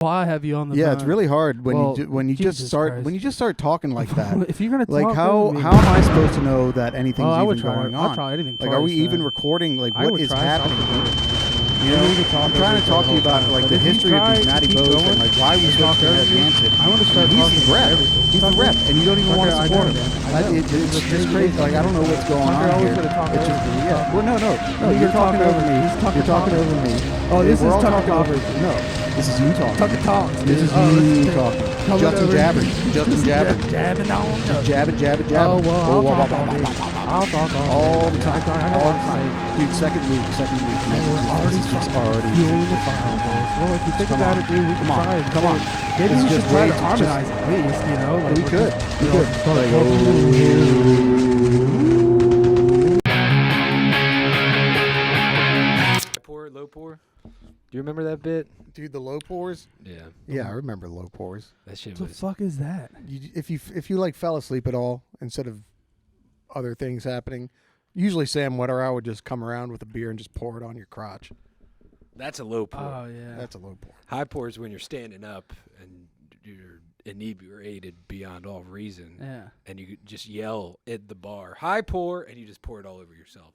why have you on the Yeah, phone? it's really hard when you just start talking like that. If you're gonna like talk, how am I supposed to know that anything's even going on? I'll try anything. Like, are we even recording? Like, what is happening? You know, I'm trying to talk to you about like the history of these natty bows and like why we switched to Atlantic. I want to start He's talking the rep. He's the rep, and you don't even want to support him. It's just crazy. Like, I don't know what's going on here. It's just well, no. You're talking over me. You're talking over me. Oh, this is talking over. No, this is you talking. Tucker talks. This is you talking. Justin jabbering. Jabbing on. Jabbing. Oh, well, I'll talk all the time. Dude, second week. Already. Doing the file, boys. Well, if you think about it, dude, we can try it. Come on. Maybe we should try to harmonize at least, you know? Like we could. Low pour. Do you remember that bit? Dude, the low pours? Yeah. Yeah, I remember low pours. That shit What the fuck is that? If you like fell asleep at all, instead of other things happening, usually Sam Wetterow would just come around with a beer and just pour it on your crotch. That's a low pour. Oh, yeah. That's a low pour. High pour is when you're standing up and you're inebriated beyond all reason. Yeah. And you just yell at the bar, high pour, and you just pour it all over yourself.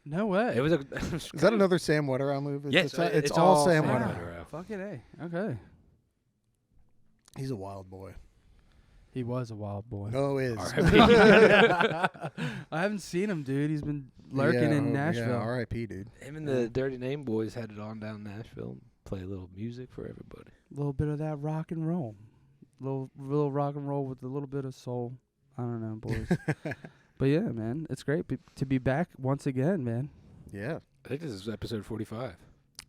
No way. It was Is that another Sam Wetterow move? Yes, it's all Sam Sam Wetterow. Fucking A. Okay. He's a wild boy. He was a wild boy. No, is. I haven't seen him, dude. He's been lurking in Nashville. Yeah, R.I.P., dude. Him and the Dirty Name Boys had it on down Nashville. Play a little music for everybody. A little bit of that rock and roll. Little rock and roll with a little bit of soul. I don't know, boys. But yeah, man, it's great to be back once again, man. Yeah. I think this is episode 45.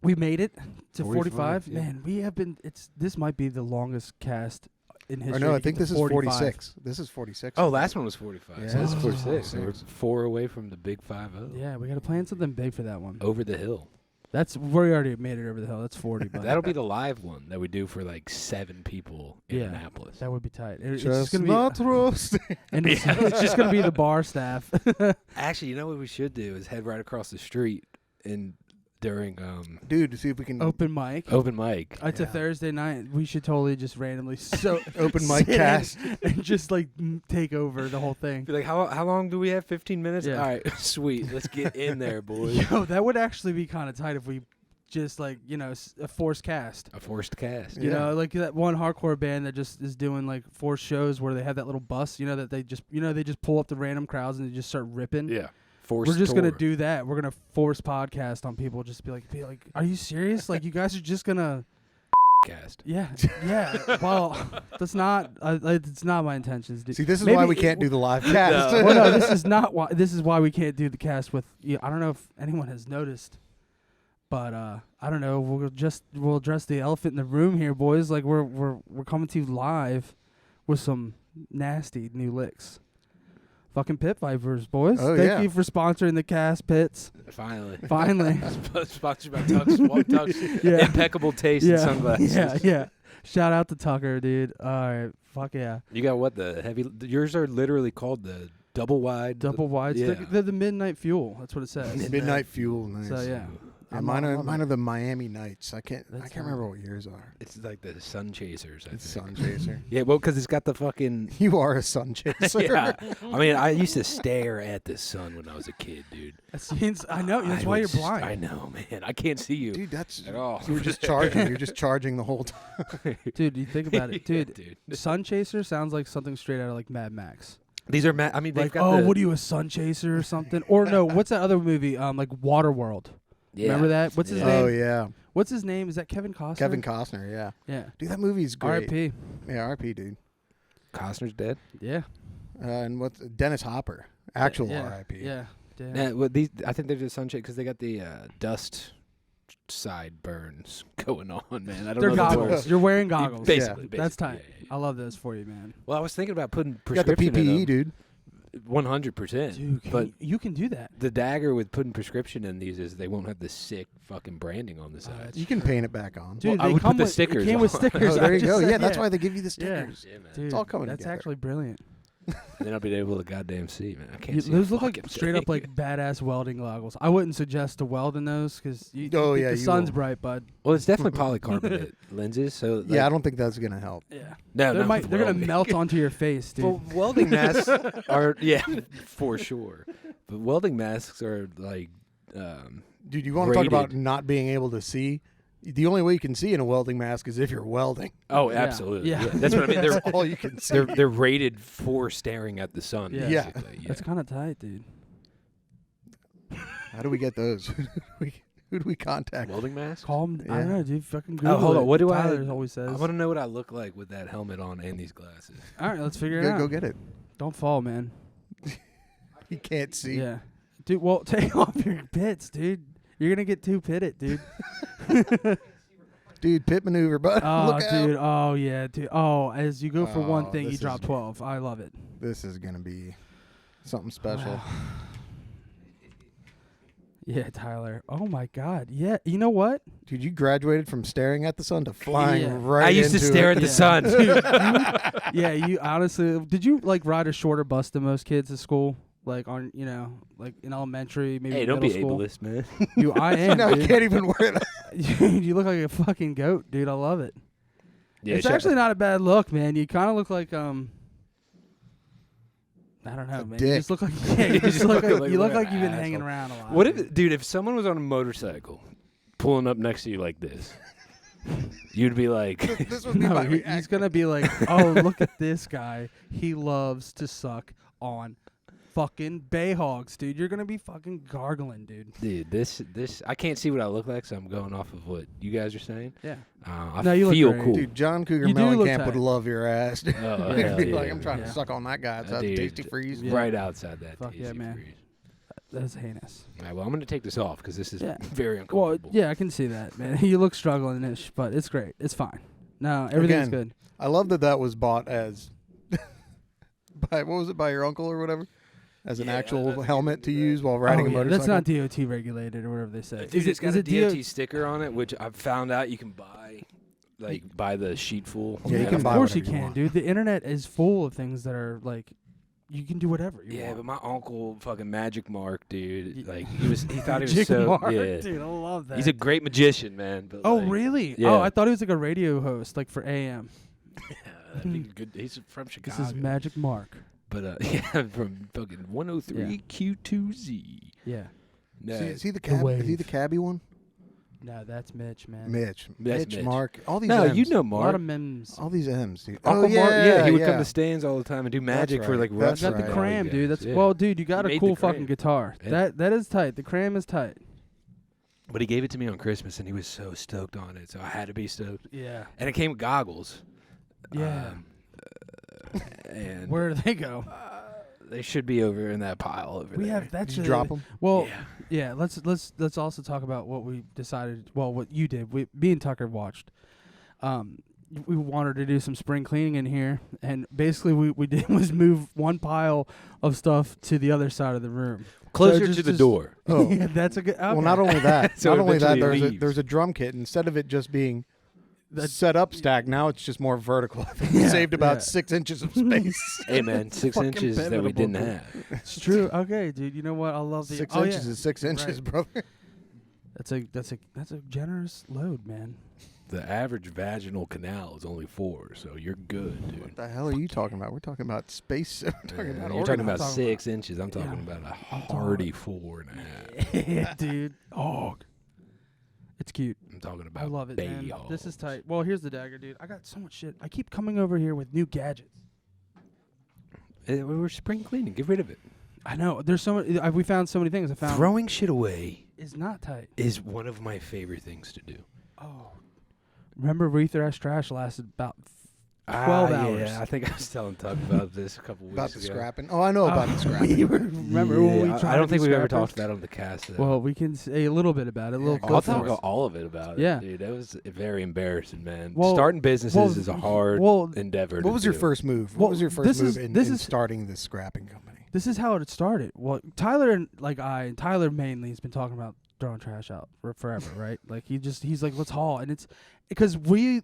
We made it to 45. Yeah. Man, we have been. This might be the longest cast in history. No, I think this is 46. This is 46. Oh, last one was 45. Yeah. So this is 46. 46. So we're 4 away from the big 5-0. Yeah, we got to plan something big for that one. Over the hill. We already made it over the hill. That's 40. But That'll be the live one that we do for like 7 people in Annapolis. That would be tight. It's just gonna not be roast. and it's just gonna be the bar staff. Actually, you know what we should do is head right across the street and during Dude, to see if we can open mic. It's a Thursday night. We should totally just randomly open mic cast and just like take over the whole thing. Be like, how long do we have? 15 minutes? Yeah. All right, sweet. Let's get in there, boys. Yo, that would actually be kind of tight if we just like, you know, a forced cast. A forced cast. You know, like that one hardcore band that just is doing like 4 shows where they have that little bus, you know, that they just pull up the random crowds and they just start ripping. Yeah. We're just going to do that. We're going to force podcast on people. Just be like, are you serious? Like, you guys are just going to cast. Yeah. Well, that's not, it's not my intentions. Dude. See, this is why we can't do the live cast. Well, no, this is not why. This is why we can't do the cast with, I don't know if anyone has noticed, but I don't know. We'll address the elephant in the room here, boys. Like, we're coming to you live with some nasty new licks. Fucking Pit Vipers, boys. Thank you for sponsoring the cast, Pits. Finally. Sponsored by Tux. Yeah. Impeccable taste in sunglasses. Yeah. Shout out to Tucker, dude. All right. Fuck yeah. You got what? The heavy... Yours are literally called the double wide. Double wide. Yeah. They're the Midnight Fuel. That's what it says. Midnight Fuel. Nice. So, yeah. Mine are the Miami Nights. I can't remember what yours are. It's like the Sun Chasers. It's Sun Chaser. Yeah, well, because it's got the fucking... You are a sun chaser. Yeah. I mean, I used to stare at the sun when I was a kid, dude. I know. That's why you're blind. I know, man. I can't see you. Dude, that's... At all. You're just charging. You're just charging the whole time. Dude, you think about it. Dude, Sun Chaser sounds like something straight out of like Mad Max. These are I mean, like, what are you, a sun chaser or something? Or no, what's that other movie? Like Waterworld. Yeah. Remember that? What's his name? Oh, yeah. What's his name? Is that Kevin Costner? Kevin Costner, yeah. Yeah. Dude, that movie's great. R.I.P. Yeah, R.I.P., dude. Costner's dead? Yeah. And what's Dennis Hopper? Actual R.I.P. Yeah. Well, I think they're just sunshade because they got the dust sideburns going on, man. I don't They're know. goggles. You're wearing goggles. Basically. That's tight. Yeah. I love those for you, man. Well, I was thinking about putting You got the prescription PPE, in dude. 100%. Dude, but you can do that. The dagger with putting prescription in these is they won't have the sick fucking branding on the sides. You can paint it back on. Dude, I would put the stickers It came with on. stickers. Oh, there you go. Yeah, that's why they give you the stickers. Yeah. Dude, it's all coming That's together. actually brilliant. And then I'll be able to goddamn see, man. I can't see. Those look like fucking straight up thing. like badass welding goggles. I wouldn't suggest to weld in those because yeah, the sun's will. bright, bud. Well, it's definitely polycarbonate lenses, so like, Yeah, I don't think that's gonna help. Yeah, no, they're not gonna welding. melt onto your face, dude. Well, welding masks are for sure, but welding masks are like. Dude, you want to talk about Braided. not being able to see? The only way you can see in a welding mask is if you're welding. Oh, Yeah. absolutely. Yeah. Yeah. That's what I mean. That's all you can see. They're rated for staring at the sun. Yeah. Yeah. Basically. Yeah. That's kind of tight, dude. How do we get those? Who do we contact? Welding mask. Call 'em- I don't Yeah. know, dude. Fucking Google hold on, it. what do I- Tyler always I says. want to know what I look like with that helmet on and these glasses. All right, let's figure it Go, out. go get it. Don't fall, man. You can't see. Yeah, dude. Well, take off your pits, dude. You're gonna get too pitted, dude. Dude, pit maneuver, bud. Oh, Look out. dude. Oh, yeah, dude. Oh, as you go for one Oh, thing, you this drop is- 12. I love it. This is gonna be something special. Yeah, Tyler. Oh my God. Yeah. You know what? Dude, you graduated from staring at the sun to flying Yeah. right I used to into stare it. at the Yeah. sun. Dude, yeah, you honestly, did you like ride a shorter bus than most kids at school? Like on, like in elementary, maybe Hey, don't be middle school? ableist, man. You, I am. No, you dude. can't even wear that. You look like a fucking goat, dude. I love it. Yeah, It's actually not a bad look, man. You kind of look like I don't know, A man. dick. You just look like you just look like, you look like you've been asshole. hanging around a lot. What if, dude? If someone was on a motorcycle, pulling up next to you like this, you'd be like, This would be No, my he's reaction. gonna be like, oh, look at this guy. He loves to suck on fucking bay hogs, dude. You're gonna be fucking gargling, dude. dude, this. I can't see what I look like, so I'm going off of what you guys are saying. Yeah. I No, you look feel great. cool. Dude, John Cougar You do look Mellencamp would tight. love your ass. Dude. Oh, He'd hell be yeah. like, I'm trying to Yeah. suck on that guy. It's a Dude, tasty freeze. Yeah. Right outside that. Fuck yeah, tasty man. freeze. That's heinous. All right, well, I'm gonna take this off because this is Yeah. very Well, uncomfortable. yeah, I can see that, man. You look struggling-ish, but it's great. It's fine. No, everything's Again, good. I love that was bought as by by your uncle or whatever, as an Yeah, actual that's a helmet good- to use while riding a yeah, motorcycle. that's not DOT regulated or whatever they say. Dude, it's got a DOT? DOT sticker on it, which I've found out you can buy, like buy the sheet full. Yeah, you can Of buy course you whatever you can, want. dude. The internet is full of things that are like, you can do whatever you Yeah, want. but my uncle, fucking Magic Mark, dude, Y- like he thought he was Magic so Mark, yeah. dude, I love that. He's a great magician, man. But Oh, like, really? yeah. Oh, I thought he was like a radio host, like for AM. that'd be good. He's from Chicago. This is Magic Mark. But yeah, from fucking 103 Q2Z. Yeah. No, Is he the The cab? Is he wave. the cabbie one? No, that's Mitch, man. Mitch. That's Mitch, Mitch. Mark. All these no, M's. you know A lot Mark. of memes. All these M's, dude. Uncle Oh, Mark, yeah, he would come yeah. to stands all the time and do magic for right. like That's You Russ. got the right. cram, dude. That's Yeah. well, dude. You got He a made cool the cram. fucking guitar. Yeah. That is tight. The cram is tight. But he gave it to me on Christmas, and he was so stoked on it, so I had to be stoked. Yeah. And it came with goggles. Yeah. And Where do they go? they should be over in that pile over We there. have that's Did you drop them? Well, Yeah. yeah. Let's also talk about what we decided. Well, what you did. Me and Tucker watched. We wanted to do some spring cleaning in here, and basically we did was move one pile of stuff to the other side of the room. Closer just- to the just- door. Oh. Yeah, that's a good. Okay. Well, not only that. So not only that. eventually it There's leaves. there's a drum kit. Instead of it just being That's- set up stack, now it's just more vertical. We Yeah, saved about yeah. 6 inches of space. Hey, man, 6 Fucking inches that we pivotal, didn't dude. have. It's true. Okay, dude. You know what? I love the 6 oh, inches yeah. is 6 inches, Right. brother. That's a generous load, man. The average vaginal canal is only 4, so you're good, dude. What the hell are you talking about? We're talking about space. We're talking Yeah, about you're talking organ- about talking 6 inches. I'm talking Yeah. about a I'm talking hearty 4.5. Yeah, dude. Oh, it's cute. I'm talking I about love it, man. bay This is hogs. tight. Well, here's the dagger, dude. I got so much shit. I keep coming over here with new gadgets. We're spring cleaning. Get rid of it. I know. There's so many. We found so many things. I found Throwing shit away is not tight. is one of my favorite things to do. Oh, remember Retrash Trash lasted about 12 hours. Yeah, I think I was telling Tuck about this a couple weeks about the ago. scrapping. Oh, I know about the scrapping. We remember when we Yeah, tried I don't to think do we've ever scrappers? talked about it on the cast. Though. Well, we can say a little bit about it. A little. Yeah, go I'll for talk it. about all of it about Yeah. it, dude. That was very embarrassing, man. Well- Starting businesses well, is a hard well, endeavor. What to was your do. first move? Well, What was your this first is- move this in is- starting this scrapping company? This is how it started. Well, Tyler and Tyler mainly has been talking about throwing trash out for forever, right? Like he's like, let's haul, and it's because we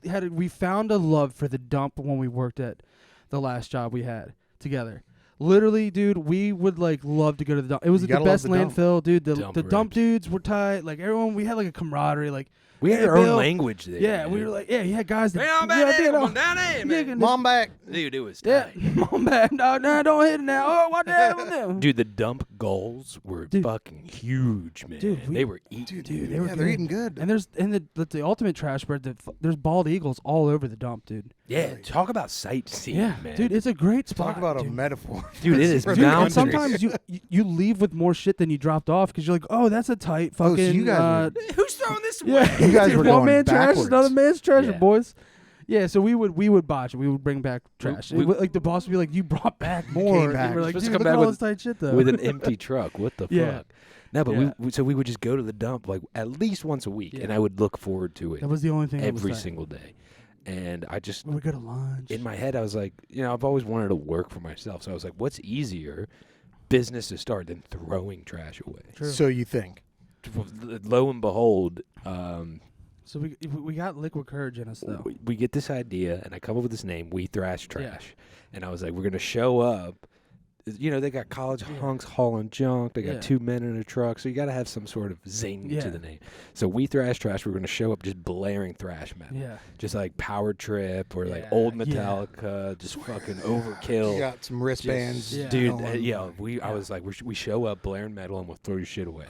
found a love for the dump when we worked at the last job we had together. Literally, dude, we would like love to go to the dump. It was like, the best landfill, dude. The dump dudes were tight. Like everyone, we had like a camaraderie. Like we had our own language there. Yeah, man. we were like, you had guys that. Come down there, man. Mom back. Dude, it was tight. Mom back. No, don't hit it now. Oh, what the hell? Dude, the dump goals were fucking huge, man. Dude, they were eating. Dude, they're eating good. And the ultimate trash bird. There's bald eagles all over the dump, dude. Yeah, talk about sightseeing, man. Dude, it's a great spot. Talk about a metaphor. Dude, it is. Dude, and sometimes you leave with more shit than you dropped off because you're like, oh, that's a tight fucking. So you guys who's throwing this away? Yeah, you guys were one going man trash backwards. is another man's treasure, boys. Yeah, so we would botch it. We would bring back trash. Like the boss would be like, "You brought back more." Back. We're like, "Dude, "Dude, come look back at all with- this tight shit though." With an empty truck. What the Yeah. fuck? No, but Yeah. so we would just go to the dump like at least once a week, and I would look forward to it That was the only thing. every single day. And I just we would go to lunch. in my head, I was like, I've always wanted to work for myself. So I was like, what's easier business to start than throwing trash away? True. So you think? Lo and behold, So we got liquid courage in us though. we get this idea, and I come up with this name, We Thrash Trash. And I was like, we're going to show up. They got college hunks hauling junk. They got two men in a truck. So you got to have some sort of zing to the name. So We Thrash Trash, we're going to show up just blaring thrash metal. Yeah. Just like Power Trip or like old Metallica, just fucking overkill. You got some wristbands. Dude, I was like, we show up blaring metal and we'll throw your shit away.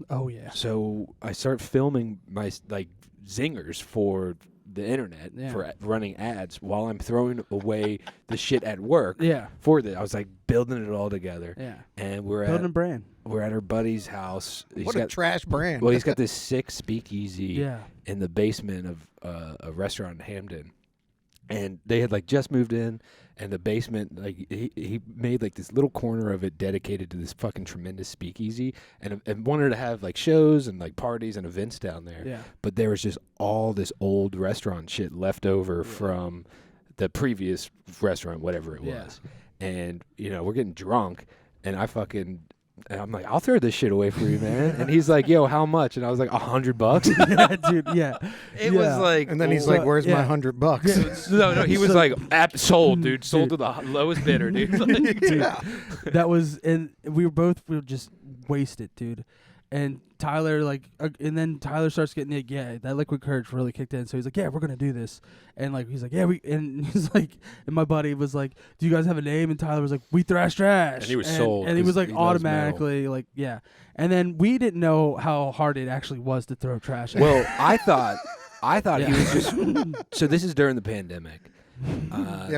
Oh, yeah. So I start filming my like zingers for the internet for running ads while I'm throwing away the shit at work. Yeah. I was like building it all together. Yeah. And building a brand. We're at our buddy's house. What a trash brand. Well, he's got this sick speakeasy in the basement of a restaurant in Hamden. And they had like just moved in, and the basement, like he made like this little corner of it dedicated to this fucking tremendous speakeasy, and wanted to have like shows and like parties and events down there. Yeah. But there was just all this old restaurant shit left over from the previous restaurant, whatever it was. And we're getting drunk, and and I'm like, I'll throw this shit away for you, man. And he's like, yo, how much? And I was like, $100. Yeah, dude. Yeah. It was like, and then he's like, where's my $100? No, he was like, sold, dude. Sold to the lowest bidder, dude. Like, dude, that was, and we were just wasted, dude. And Tyler, and then Tyler starts getting that liquid courage really kicked in. So he's like, we're going to do this. And he's like, and he's like, and my buddy was like, do you guys have a name? And Tyler was like, We Thrash Trash. And he was sold. And he was like, automatically, And then we didn't know how hard it actually was to throw trash. Well, I thought he was just, so this is during the pandemic.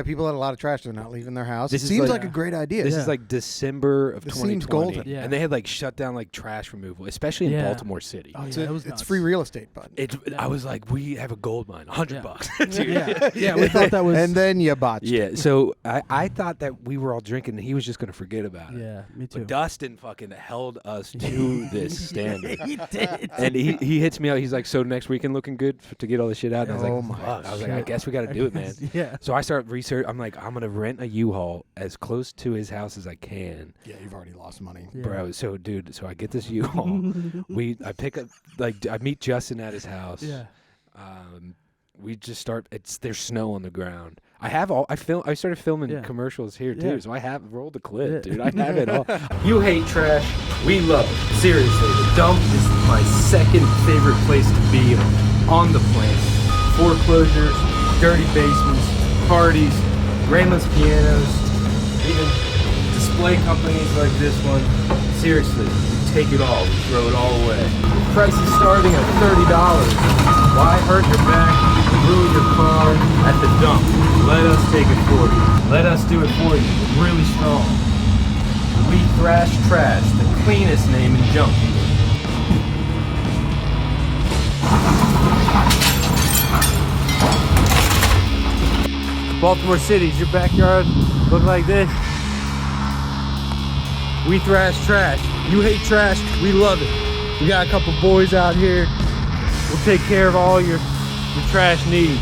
People had a lot of trash. They're not leaving their house. This seems like a great idea. This is like December of 2020. Seems golden. Yeah. And they had like shut down like trash removal, especially in Baltimore City. Oh, yeah, it's free real estate, bud. I was like, we have a gold mine, $100. Yeah, we thought that was. And then you botched. Yeah, so I thought that we were all drinking and he was just going to forget about it. Yeah, me too. But Dustin fucking held us to this standard. He did. And he hits me out. He's like, so next weekend looking good to get all this shit out? And I Oh was my like, fuck. I was like, I guess we got to do it, man. Yeah. So I start research. I'm like, I'm going to rent a U-Haul as close to his house as I can. Yeah, you've already lost money. Yeah. Bro, so I get this U-Haul. I pick up, I meet Justin at his house. Yeah. We just start, there's snow on the ground. I started filming commercials here too, so I have rolled the clip, dude. I have it all. You hate trash, we love it. Seriously, the dump is my second favorite place to be on the planet. Foreclosures, dirty basements, parties, brainless pianos, even display companies like this one. Seriously, we take it all, we throw it all away. The price is starting at $30. Why hurt your back, ruin your car at the dump? Let us take it for you. Let us do it for you. We're really strong. We Thrash Trash, the cleanest name in junk. Baltimore City, does your backyard look like this? We Thrash Trash. You hate trash, we love it. We got a couple boys out here. We'll take care of all your trash needs.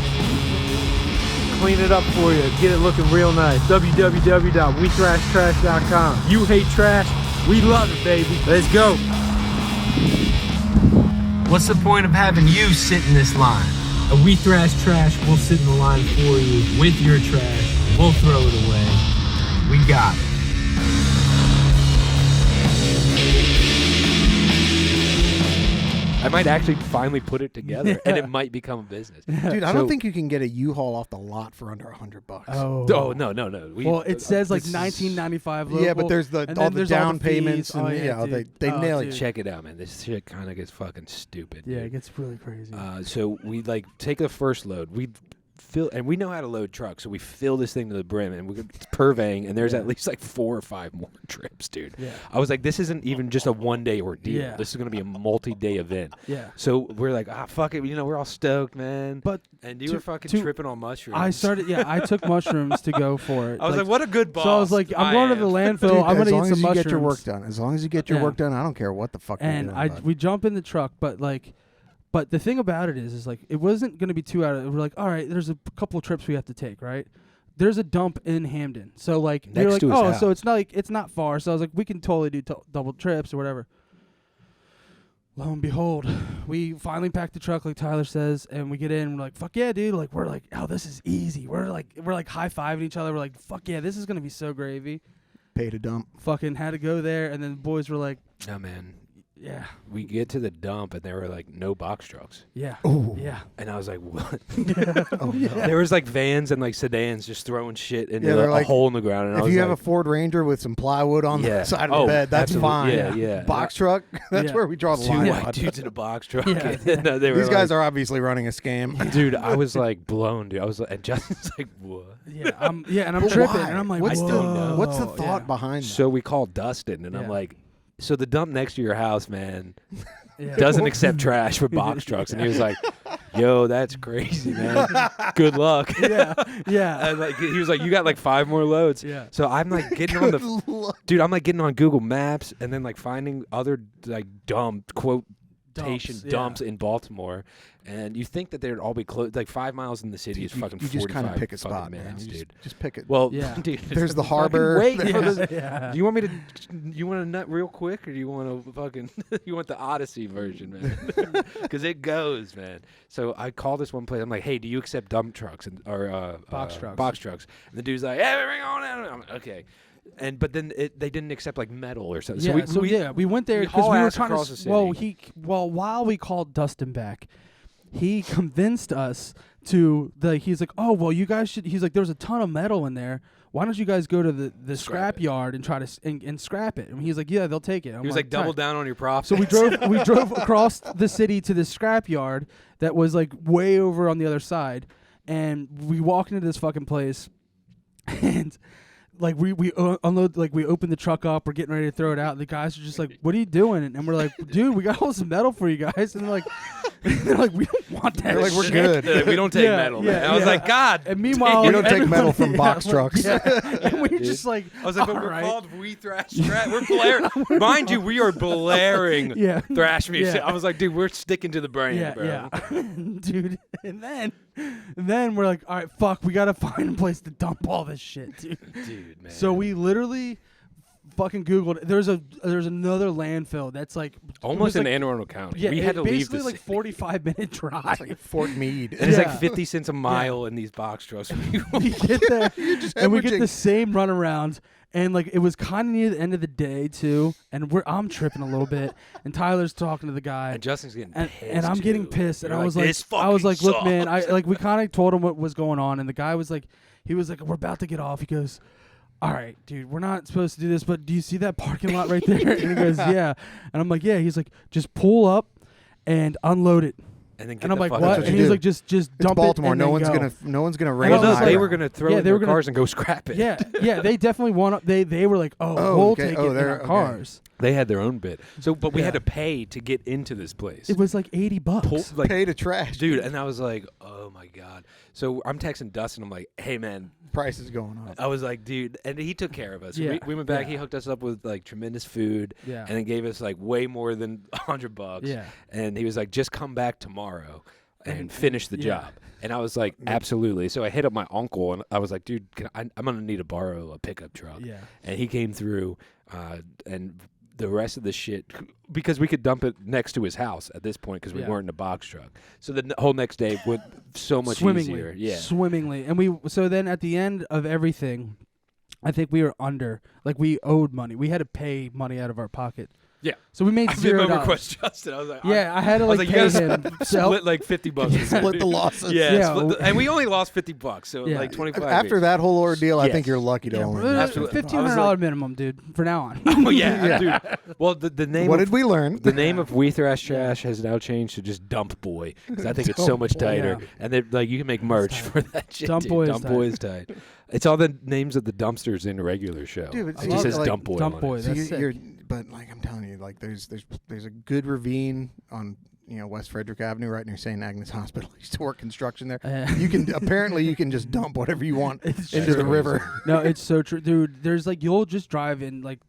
Clean it up for you. Get it looking real nice. www.wethrashtrash.com. You hate trash, we love it, baby. Let's go. What's the point of having you sit in this line? A We Thrash Trash, we'll sit in the line for you with your trash. We'll throw it away. We got it. I might actually finally put it together, and it might become a business. Dude, I don't think you can get a U-Haul off the lot for under $100. Oh no. Well, it says like $19.95 local. Yeah, but there's all the down payments, and they nail it. Check it out, man. This shit kind of gets fucking stupid. Yeah, dude. it gets really crazy. So we like take the first load. We fill, and we know how to load trucks, so we fill this thing to the brim, and we're purveying, and there's at least like 4 or 5 more trips, dude. Yeah. I was like, this isn't even just a one-day ordeal. Yeah. This is gonna be a multi-day event. Yeah. So we're like, fuck it, we're all stoked, man. And you were fucking tripping on mushrooms. I took mushrooms to go for it. I was like, what a good boss. So I was like, I'm going to the landfill. Dude, I'm going to eat some mushrooms. As long as you get your work done. As long as you get your work done, I don't care what the fuck you're doing. And we jump in the truck, but the thing about it is like it wasn't going to be too out of it. We're like, all right, there's a couple of trips we have to take, right? There's a dump in Hamden. So like, we were like, so it's not far. So I was like, we can totally do double trips or whatever. Lo and behold, we finally packed the truck like Tyler says, and we get in. And we're like, fuck yeah, dude! Like we're like, oh, this is easy. We're like high-fiving each other. We're like, fuck yeah, this is gonna be so gravy. Pay to dump. Fucking had to go there, and then the boys were like, "No, man." Yeah. We get to the dump, and there were like no box trucks. Yeah. Oh. Yeah. And I was like, what? Yeah. There was like vans and like sedans just throwing shit into a hole in the ground. And if you have a Ford Ranger with some plywood on the side of the bed, that's fine. Yeah. Box truck, that's where we draw the line. 2 white dudes in a box truck. Yeah. These guys are obviously running a scam. Dude, I was like blown, dude. I was like, and Justin's like, what? Yeah, and I'm tripping, and I'm like, what's the thought behind that? So we called Dustin, and I'm like, so the dump next to your house, man, doesn't accept trash for box trucks. And he was like, yo, that's crazy, man. Good luck. Yeah. And like, he was like, you got like 5 more loads. Yeah. So I'm like getting on dude, I'm like getting on Google Maps and then like finding other like dumps in Baltimore. And you think that they'd all be closed. Like 5 miles in the city is fucking 45 You just kind of pick a spot, minutes, man. dude. Just pick it. Well, dude, there's the harbor. Wait, Do you want me to? You want to nut real quick, or do you want to fucking? You want the Odyssey version, man? Because it goes, man. So I call this one place. I'm like, hey, do you accept dump trucks or box trucks? Box trucks. And the dude's like, hey, bring on in. I'm like, okay. But then they didn't accept like metal or something. Yeah, we went there because we were trying to. While we called Dustin back, he convinced us to he's like, oh well, you guys should. He's like, there's a ton of metal in there. Why don't you guys go to the scrap yard and try to and scrap it? And he's like, yeah, they'll take it. He was like, double down on your profits. So we drove across the city to this scrap yard that was like way over on the other side, and we walked into this fucking place, and like we unload, like we open the truck up, we're getting ready to throw it out, and the guys are just like, what are you doing? And we're like, dude, we got all some metal for you guys. And they're like, we don't want that. They're like, we're good. We don't take metal. Man. I was like, God. And meanwhile, we don't take metal from box trucks. And we just like, I was like, but we're called We Thrash Scrap. We're blaring. Mind you, we are blaring thrash music. I was like, dude, we're sticking to the brand, bro. Yeah. Dude. And then we're like, all right, fuck, we gotta find a place to dump all this shit, dude. Dude, man. So we literally fucking Googled. There's another landfill that's like almost in Anne Arundel County. Yeah, we had to leave basically like 45-minute drive. It's like Fort Meade. And it's like 50 cents a mile in these box trucks. We get there and we get the same runaround. And like it was kind of near the end of the day too, and I'm tripping a little bit, and Tyler's talking to the guy, and Justin's getting pissed, and I'm getting pissed, and I was like, look, man, we kind of told him what was going on, and the guy was like, we're about to get off. He goes, all right, dude, we're not supposed to do this, but do you see that parking lot right there? And he goes, yeah, and I'm like, yeah. He's like, just pull up and unload it. And I'm like, what? And he's like, just dump Baltimore. it. No one's gonna raise. They were gonna throw it in their cars and go scrap it. Yeah. They definitely want. They were like, we'll take it in our cars. They had their own bit. So, but we had to pay to get into this place. It was like $80. Pay to trash, dude. And I was like, oh my god. So I'm texting Dustin. I'm like, hey man, price is going up. I was like, dude, and he took care of us. Yeah. We went back. He hooked us up with like tremendous food. Yeah. And then gave us like way more than $100. Yeah. And he was like, just come back tomorrow and finish the job. And I was like, absolutely. So I hit up my uncle, and I was like, dude, I'm going to need to borrow a pickup truck. Yeah. And he came through, and the rest of the shit, because we could dump it next to his house at this point because we weren't in a box truck. So the whole next day went so much easier. Yeah. Swimmingly. And so then at the end of everything, I think we were under. Like, we owed money. We had to pay money out of our pocket. Yeah. So we made I $0. request Justin. I was like, I had to like pay him. Split like $50. Split the losses. Yeah, and we only lost $50, so like 25. After that whole ordeal, I think you're lucky to only. $1,500 minimum, dude. For now on. Oh yeah, dude. Well, the name. What did we learn? The name of We Thrash Trash has now changed to just Dump Boy because I think it's so much tighter, and like you can make merch for that shit. Dump Boy is tight. It's all the names of the dumpsters in the regular show. Dude, it just says Dump Boy. Dump Boy. That's sick. But like I'm telling you, like there's a good ravine on West Frederick Avenue right near St. Agnes Hospital. I used to work construction there. You can just dump whatever you want into the river. No, it's so true, dude. There's like you'll just drive in like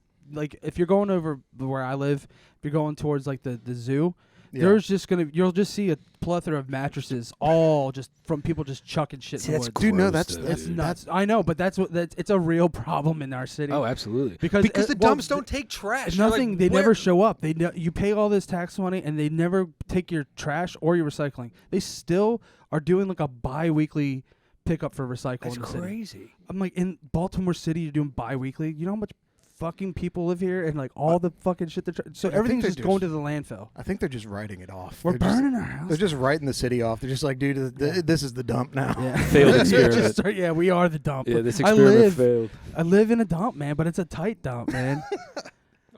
if you're going over where I live, if you're going towards like the zoo. There's just you'll just see a plethora of mattresses, all just from people just chucking shit in the woods. Dude, no, that's nuts. I know, but it's a real problem in our city. Oh, absolutely. Because the dumps don't take trash. Nothing. Like, they never show up. You pay all this tax money, and they never take your trash or your recycling. They still are doing like a bi-weekly pickup for recycling. That's in the city. crazy. I'm like in Baltimore City, you're doing bi-weekly. You know how much fucking people live here and like all the fucking shit so everything's just going to the landfill. I think they're just writing it off. We're burning our house. They're just writing the city off. They're just like, dude, this is the dump now. Yeah. Failed experiment. We are the dump. Yeah, this experiment failed. I live in a dump, man, but it's a tight dump, man.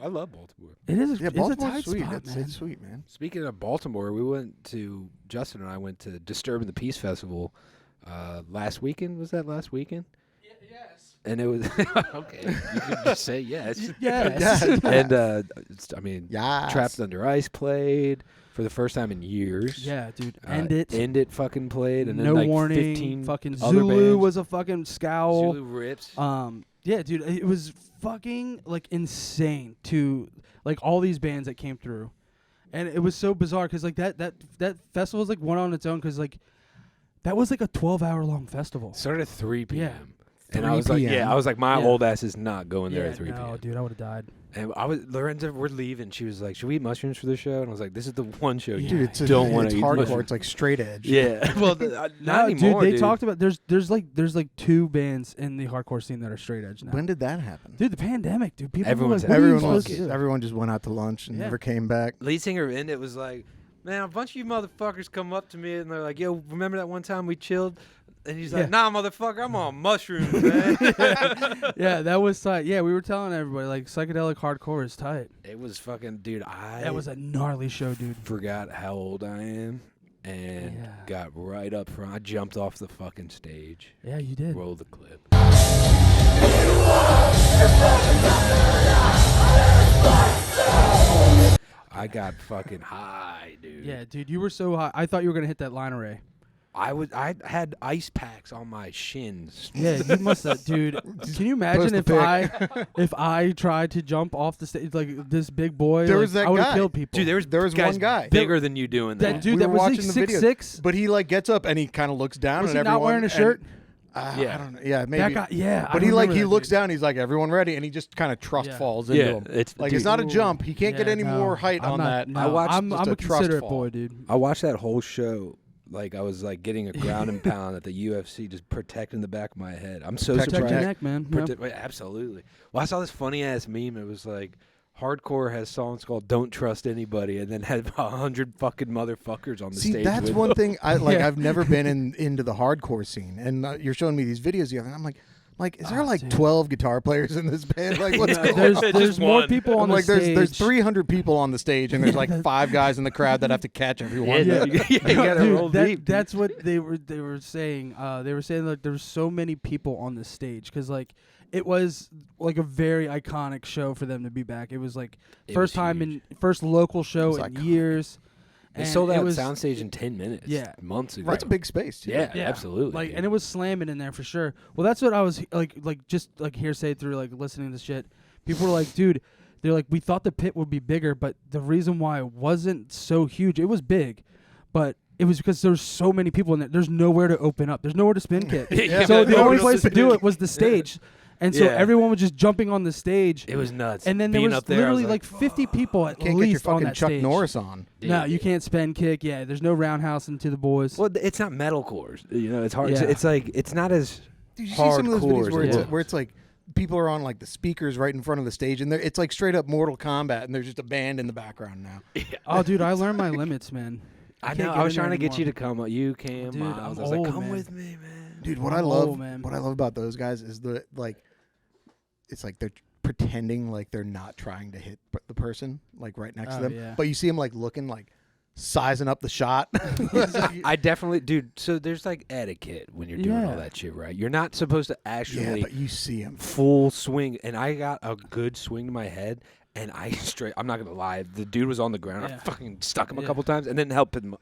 I love Baltimore. It is. Yeah, Baltimore's it's a tight sweet. spot, man. It's sweet, man. Speaking of Baltimore, Justin and I went to Disturbing the Peace Festival last weekend. Was that last weekend? Yes. And it was okay. You can just say yes. Yes. And yes. Trapped Under Ice played for the first time in years. Yeah, dude. End It fucking played, and No then like Warning. 15 fucking other Zulu bands. was a fucking scowl. Zulu rips. Yeah, dude. It was fucking like insane to like all these bands that came through, and it was so bizarre because like that festival was like one on its own because like that was like a 12-hour long festival. Started at 3 p.m. Yeah. And I was like, my old ass is not going there at 3 p.m. No, dude, I would have died. And Lorenza, we're leaving. She was like, should we eat mushrooms for the show? And I was like, this is the one show you dude, don't want to eat hardcore. mushrooms. It's like straight edge. Yeah. Well, not anymore, dude. They talked about there's like 2 bands in the hardcore scene that are straight edge now. When did that happen? Dude, the pandemic, dude. People Everyone just went out to lunch and never came back. Lead singer in it was like, man, a bunch of you motherfuckers come up to me and they're like, yo, remember that one time we chilled? And he's like, nah, motherfucker, I'm on mushrooms, man. Yeah, that was tight. Yeah, we were telling everybody, like, psychedelic hardcore is tight. It was fucking, dude, that was a gnarly show, dude. Forgot how old I am and got right up front. I jumped off the fucking stage. Yeah, you did. Roll the clip. I got fucking high, dude. Yeah, dude, you were so high. I thought you were going to hit that line array. I had ice packs on my shins. Yeah, you must have, dude. Can you imagine if I tried to jump off the stage like this big boy? There was that I would have guy. killed people. Dude, there was one guy bigger than you doing that. That dude we that were was watching like the video, 6'6". but he like gets up and he kind of looks down Was and he everyone not wearing a shirt? I don't know. Yeah, maybe. That guy, yeah. But he looks down. He's like, everyone ready, and he just kind of trust falls into him. It's not a jump. He can't get any more height on that. No, I'm a considerate fall. boy, dude. I watched that whole show. Like I was like getting a ground and pound at the UFC, just protecting the back of my head. I'm so Protect surprised. your neck, man. Absolutely. Well, I saw this funny ass meme. It was like hardcore has songs called "Don't Trust Anybody," and then had 100 fucking motherfuckers on the stage. See, that's one thing. I've never been into the hardcore scene, and you're showing me these videos the other. I'm like, is there 12 guitar players in this band? Like, what's going on? There's more people on the stage. There's 300 people on the stage, and there's like 5 guys in the crowd that have to catch everyone. You gotta roll deep. That's what they were saying. They were saying like there were so many people on the stage because like it was like a very iconic show for them to be back. It was like first local show in years. They sold out Soundstage in 10 minutes. Yeah, months ago. That's a big space, too. Yeah, absolutely. Like, and it was slamming in there for sure. Well, that's what I was like just like hearsay through like listening to this shit. People were like, dude, they're like, we thought the pit would be bigger, but the reason why it wasn't so huge, it was big, but it was because there's so many people in there. There's nowhere to open up. There's nowhere to spin kick. So the only place to do it was the stage. And so everyone was just jumping on the stage. It was nuts. And then there was literally like 50 people at least on that Chuck stage. Norris on. No, you can't spin kick. Yeah, there's no roundhouse into the boys. Well, it's not metalcore. You know, it's hard. Yeah. It's like it's not as Dude, you see some of those videos where it's like people are on like the speakers right in front of the stage, and it's like straight up Mortal Kombat, and there's just a band in the background now. Oh, dude, I learned my limits, man. I know. I was trying to get you to come. You came. Dude, I was like, come with me, man. Dude, what I love about those guys is it's like they're pretending like they're not trying to hit the person like right next to them, yeah. but you see them like looking like sizing up the shot. I definitely, dude. So there's like etiquette when you're doing all that shit, right? You're not supposed to actually. Yeah, but you see him full swing, and I got a good swing to my head, and I'm not gonna lie, the dude was on the ground. I fucking stuck him a couple times, and then helped him up.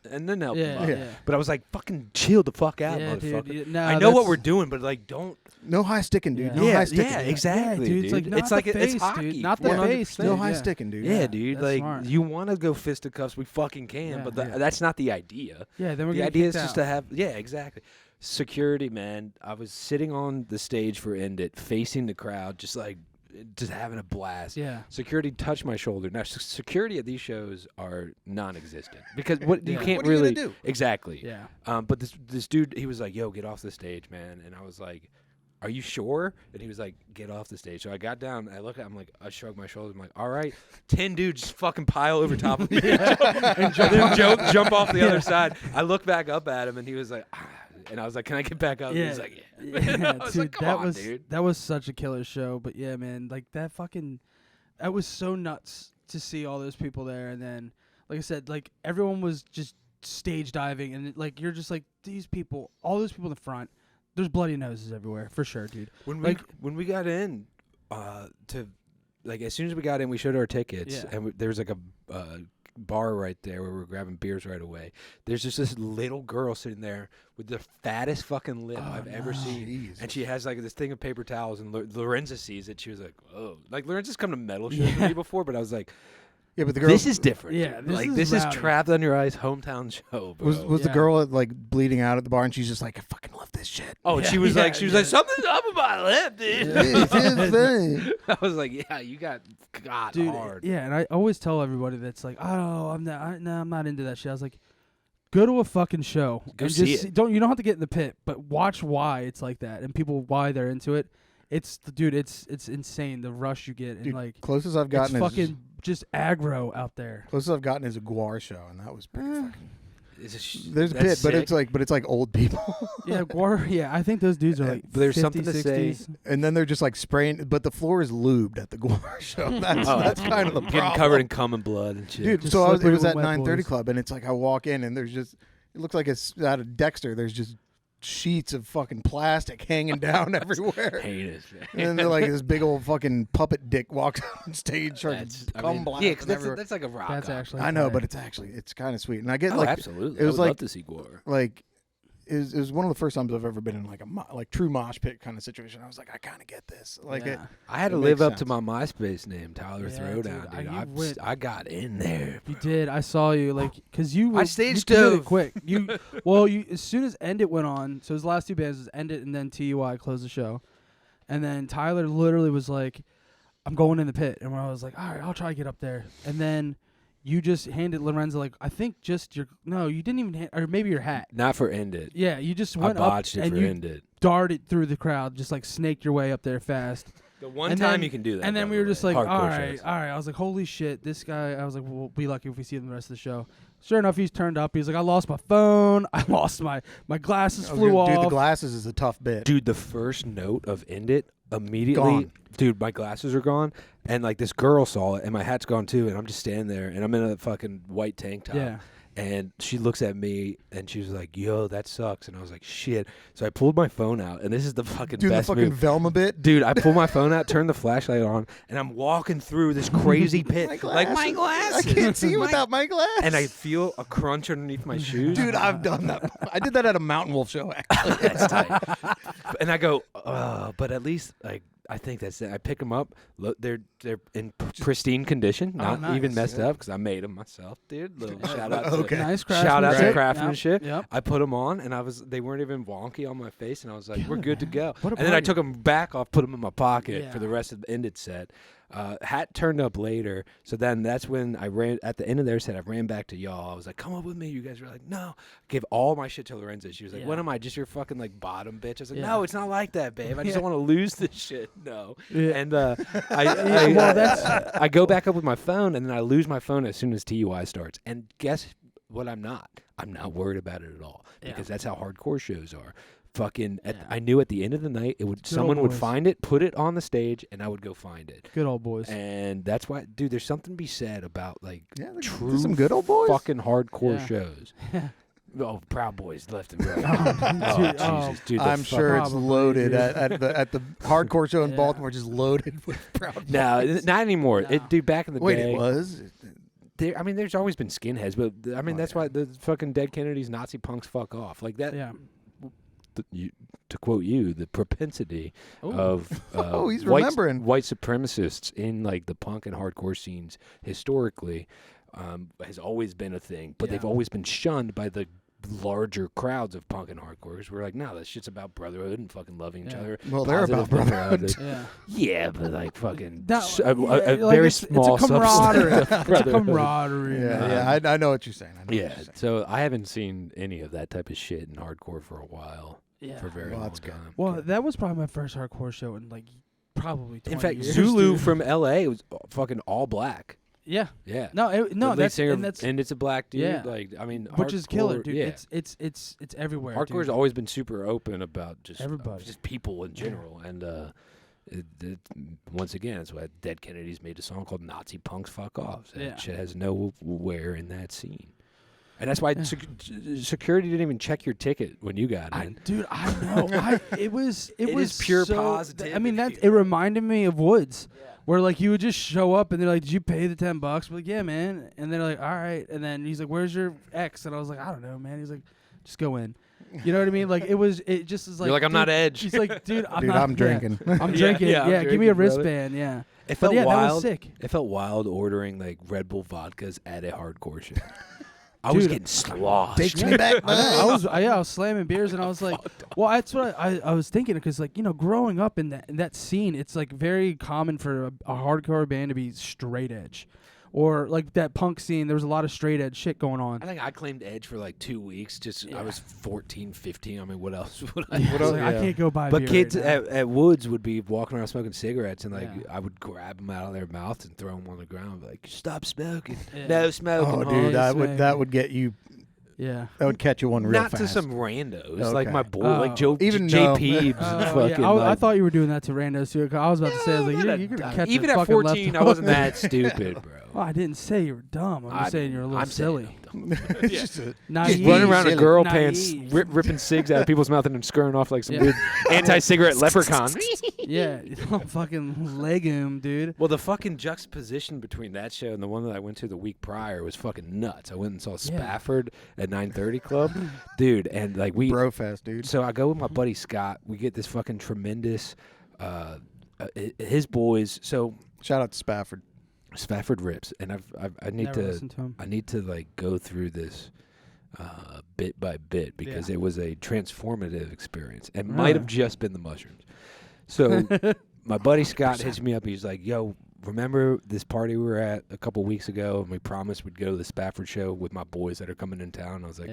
Yeah. But I was like, fucking chill the fuck out, motherfucker. Dude, no, I know what we're doing, but like, don't. No high sticking, dude. Yeah. No high sticking. Yeah, exactly, dude. dude. It's like it's face, hockey, dude. Not the 100%. face. No high sticking, dude. Yeah, dude. That's Like, smart. you want to go fisticuffs, we fucking can, but that's not the idea. Yeah, then we're the gonna idea is kicked just out. to have. Yeah, exactly. Security, man. I was sitting on the stage for End It, facing the crowd, just having a blast. Yeah. Security touched my shoulder. Now, security at these shows are non-existent because you can't What are you really gonna do? exactly. Yeah. But this dude, he was like, "Yo, get off the stage, man," and I was like, "Are you sure?" And he was like, "Get off the stage." So I got down. I look at him like, I shrug my shoulders. I'm like, "All right." 10 dudes fucking pile over top of me and jump off the other side. I look back up at him, and he was like, "Ah." And I was like, "Can I get back up?" And he was like, "Yeah." I was dude, like, "Come on, dude." That was such a killer show. But yeah, man, like that was so nuts to see all those people there. And then, like I said, like everyone was just stage diving, and like you're just like these people, all those people in the front. There's bloody noses everywhere for sure, dude. When we got in, as soon as we got in, we showed our tickets, and there was like a bar right there where we were grabbing beers right away. There's just this little girl sitting there with the fattest fucking lip I've ever seen. Jesus. And she has like this thing of paper towels, and Lorenza sees it. She was like, "Oh." Like Lorenza's come to metal shows with me before, but I was like, yeah, but the girl. This is different. Yeah, this is Trapped on Your Eyes hometown show, bro. Was the girl like bleeding out at the bar, and she's just like, "I fucking love this shit." Oh, she was like, something's up with my lip, dude. I was like, yeah, you got dude, hard. Yeah, and I always tell everybody that's like, "Oh, I'm not into that shit." I was like, go to a fucking show. Go and see just it. You don't have to get in the pit, but watch why it's like that and people why they're into it. It's insane the rush you get, and Dude, like closest I've gotten it's is fucking just aggro out there. Closest I've gotten is a Guar show, and that was pretty fucking. There's a that's pit, sick. but it's like old people. Yeah, Guar. Yeah, I think those dudes are like. But there's 50s, something to 60s. say. And then they're just like spraying, but the floor is lubed at the Guar show. That's kind of the problem. Getting covered in cum and blood and shit. Dude, Just so it slippery was when at wet 9:30 boys. Club, and it's like I walk in, and there's just it looks like it's out of Dexter. There's just sheets of fucking plastic hanging down everywhere. Heinous. And then they're like this big old fucking puppet dick walks on stage, cum blast. Yeah, because everywhere. that's like a rock. That's opera. actually. I know, fire. but it's kind of sweet, and I get Oh, like absolutely. it was I would like love to see Gore. like it was one of the first times I've ever been in like a true mosh pit kind of situation. I was like, I kind of get this. Like Yeah. I had to It live makes up to sense. my MySpace name, Tyler Yeah, Throwdown, dude, dude. I got in there. You did. I saw you, like, cause you. I were- stage you did it dove. quick. You as soon as End It went on. So his last two bands was End It and then TUI closed the show, and then Tyler literally was like, "I'm going in the pit," and I was like, "All right, I'll try to get up there," and then. You just handed Lorenzo like I think just your you didn't even or maybe your hat. Not for End It. Yeah, you just I went up botched it and for you End It. darted through the crowd, just like snaked your way up there fast. The one And time then- you can do that. And then by we the were just way. like, Hardcore all right. shows. I was like, holy shit, this guy. I was like, we'll be lucky if we see him the rest of the show. Sure enough, he's turned up. He's like, I lost my phone. I lost my glasses flew off. Dude, the glasses is a tough bit. Dude, the first note of End It immediately, Gone. dude, my glasses are gone, and like this girl saw it, and my hat's gone too, and I'm just standing there, and I'm in a fucking white tank top. Yeah. And she looks at me, and she was like, "Yo, that sucks." And I was like, "Shit!" So I pulled my phone out, and this is the fucking Dude, the best fucking move. Velma bit. Dude, I pull my phone out, turn the flashlight on, and I'm walking through this crazy pit, like my glasses. I can't see you without my glasses. And I feel a crunch underneath my shoes. Dude, I've done that. I did that at a Mountain Wolf show, actually. That's tight. And I go, but at least like I think that's it. I pick them up. They're in pristine condition, not nice. even messed up because I made them myself, dude. Little shout out. To, Okay. Nice Shout out to craftsmanship. craftsmanship. Yep. I put them on, and they weren't even wonky on my face, and I was like, we're good to go. What And then I about took them back off, put them in my pocket Yeah. for the rest of the Ended set. Hat turned up later, so then that's when I ran at the end of their set. I ran back to y'all. I was like, "Come up with me." You guys were like, "No." I gave all my shit to Lorenza. She was like, "What am I? Just your fucking like bottom bitch?" I was like, "No, it's not like that, babe. I just don't want to lose this shit." No. And I go back up with my phone, and then I lose my phone as soon as TUI starts. And guess what? I'm not worried about it at all because that's how hardcore shows are. I knew at the end of the night someone would find it, put it on the stage, and I would go find it. Good old boys. And that's why, dude, there's something to be said about like true some good old boys fucking hardcore shows. Oh, Proud Boys left and right. Jesus, dude, I'm sure it's loaded at the hardcore show in Baltimore, just loaded with Proud Boys. No, not anymore. No. Dude, back in the day. Wait, it was? There's always been skinheads, but that's why the fucking Dead Kennedys, Nazi punks, fuck off like that. Yeah. To quote you, the propensity of he's remembering white supremacists in like the punk and hardcore scenes historically has always been a thing, but they've always been shunned by the larger crowds of punk and hardcore. Because we're like, no, that shit's about brotherhood and fucking loving each other. Well, they're about brotherhood. Yeah, but like fucking very small it's a camaraderie. subset. It's a camaraderie. I know what you're saying. So I haven't seen any of that type of shit in hardcore for a while. For a very long time. Well, that was probably my first hardcore show in like probably 20 In fact, years, Zulu from LA was fucking all black. Yeah. Yeah. No, that's that's and it's a black dude. Yeah. Like I mean, which is killer, dude. Yeah. It's everywhere. Hardcore's always been super open about just everybody, just people in general, and once again, that's why Dead Kennedys made a song called "Nazi Punks Fuck Off." That shit has nowhere in that scene. And that's why security didn't even check your ticket when you got in. Dude, I know. It was pure so, positivity. I mean, it reminded me of Woods, where like you would just show up and they're like, "Did you pay the $10?" We're like, "Yeah, man." And they're like, "All right." And then he's like, "Where's your ex?" And I was like, "I don't know, man." He's like, "Just go in." You know what I mean? Like it just is like. You're like, "I'm not Edge." He's like, "Dude, I'm drinking." I'm drinking. I'm drinking, give me a brother. wristband. Yeah. It felt wild. That was sick. It felt wild ordering like Red Bull vodkas at a hardcore show. I was getting sloshed. Takes me back. I was slamming beers, and I was like, well, that's what I was thinking, because like, you know, growing up in that scene, it's like very common for a hardcore band to be straight edge. Or like that punk scene, there was a lot of straight edge shit going on. I think I claimed edge for like 2 weeks. I was 14, 15. I mean, what else would I? I can't go buy But beer kids right now. at Woods would be walking around smoking cigarettes, and like I would grab them out of their mouths and throw them on the ground, and be like, "Stop smoking! No smoking!" Oh, dude, that would get you. Yeah, that would catch you one real fast. Not to some randos, like my boy, like even J. Peebs. I thought you were doing that to randos too. I was about to say, I was like, you're gonna catch even at 14, I wasn't that stupid, bro. Well, I didn't say you were dumb. I'm just saying you're a little silly. Just running around in girl pants, ripping cigs out of people's mouth and then scurrying off like some weird anti-cigarette leprechaun. Yeah, fucking legume, dude. Well, the fucking juxtaposition between that show and the one that I went to the week prior was fucking nuts. I went and saw Spafford at 930 Club, dude, and like Brofest, dude. So I go with my buddy Scott. We get this fucking tremendous, his boys. So shout out to Spafford rips, and I need to like go through this bit by bit because it was a transformative experience and might have just been the mushrooms. So my buddy Scott hits me up. He's like, "Yo, remember this party we were at a couple weeks ago, and we promised we'd go to the Spafford show with my boys that are coming in town?" I was like,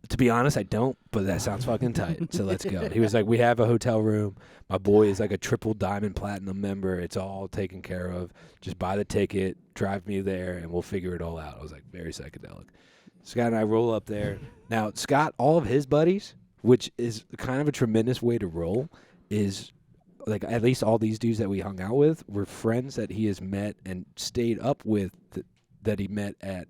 "To be honest, I don't, but that sounds fucking tight, so let's go." He was like, "We have a hotel room. My boy is like a triple diamond platinum member. It's all taken care of. Just buy the ticket, drive me there, and we'll figure it all out." I was like, very psychedelic. Scott and I roll up there. Now, Scott, all of his buddies, which is kind of a tremendous way to roll, is like at least all these dudes that we hung out with were friends that he has met and stayed up with that he met at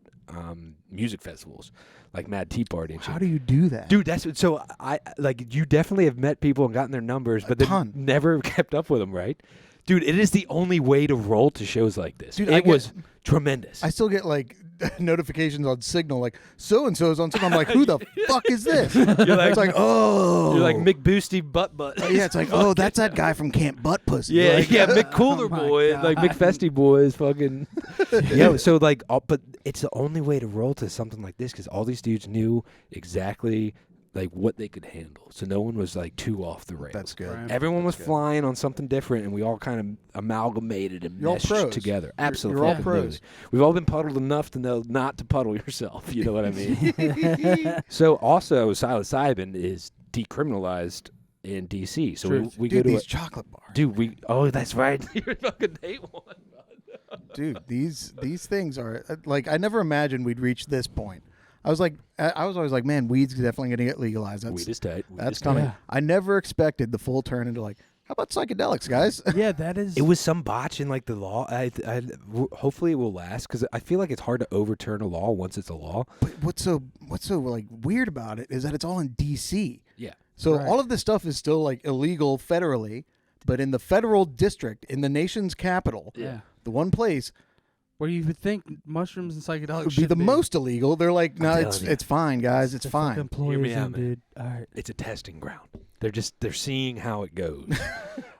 music festivals. Like Mad Tea Party and shit. How do you do that? Dude, that's so I like you definitely have met people and gotten their numbers, but then never kept up with them, right? Dude, it is the only way to roll to shows like this. Dude, it was tremendous. I still get like notifications on Signal, like so and so is on Signal. I'm like, who the fuck is this? You're like, it's like, oh, you're like Mick Boosty Butt. Yeah, it's like, oh, that's that guy from Camp Butt Pussy. Yeah, like, Mick Cooler Boy, like Mick Festy Boy is fucking. Yo, so like, but it's the only way to roll to something like this because all these dudes knew exactly like what they could handle. So no one was like too off the rails. That's good. Right. Everyone was flying on something different, and we all kind of amalgamated and You're meshed all pros. together. Absolutely. You're all pros. We've all been puddled enough to know not to puddle yourself. You know what I mean? So also, psilocybin is decriminalized in D.C. So we Dude, go to these chocolate bars. Dude, that's right. You fucking hate one. Dude, these things are like, I never imagined we'd reach this point. I was always like, man, weed's definitely going to get legalized. Weed is tight. That's coming. Yeah. I never expected the full turn into like, how about psychedelics, guys? Yeah, that is. It was some botch in like the law. Hopefully it will last, because I feel like it's hard to overturn a law once it's a law. But what's so like weird about it is that it's all in D.C. Yeah. So Right. all of this stuff is still like illegal federally, but in the federal district, in the nation's capital, Yeah. the one place Where you would think mushrooms and psychedelics would be should the most illegal. They're like, no, telling it's you. it's fine, guys, it's The fine. fucking Hear me Ployism, out, man. dude. All right. It's a testing ground. They're seeing how it goes.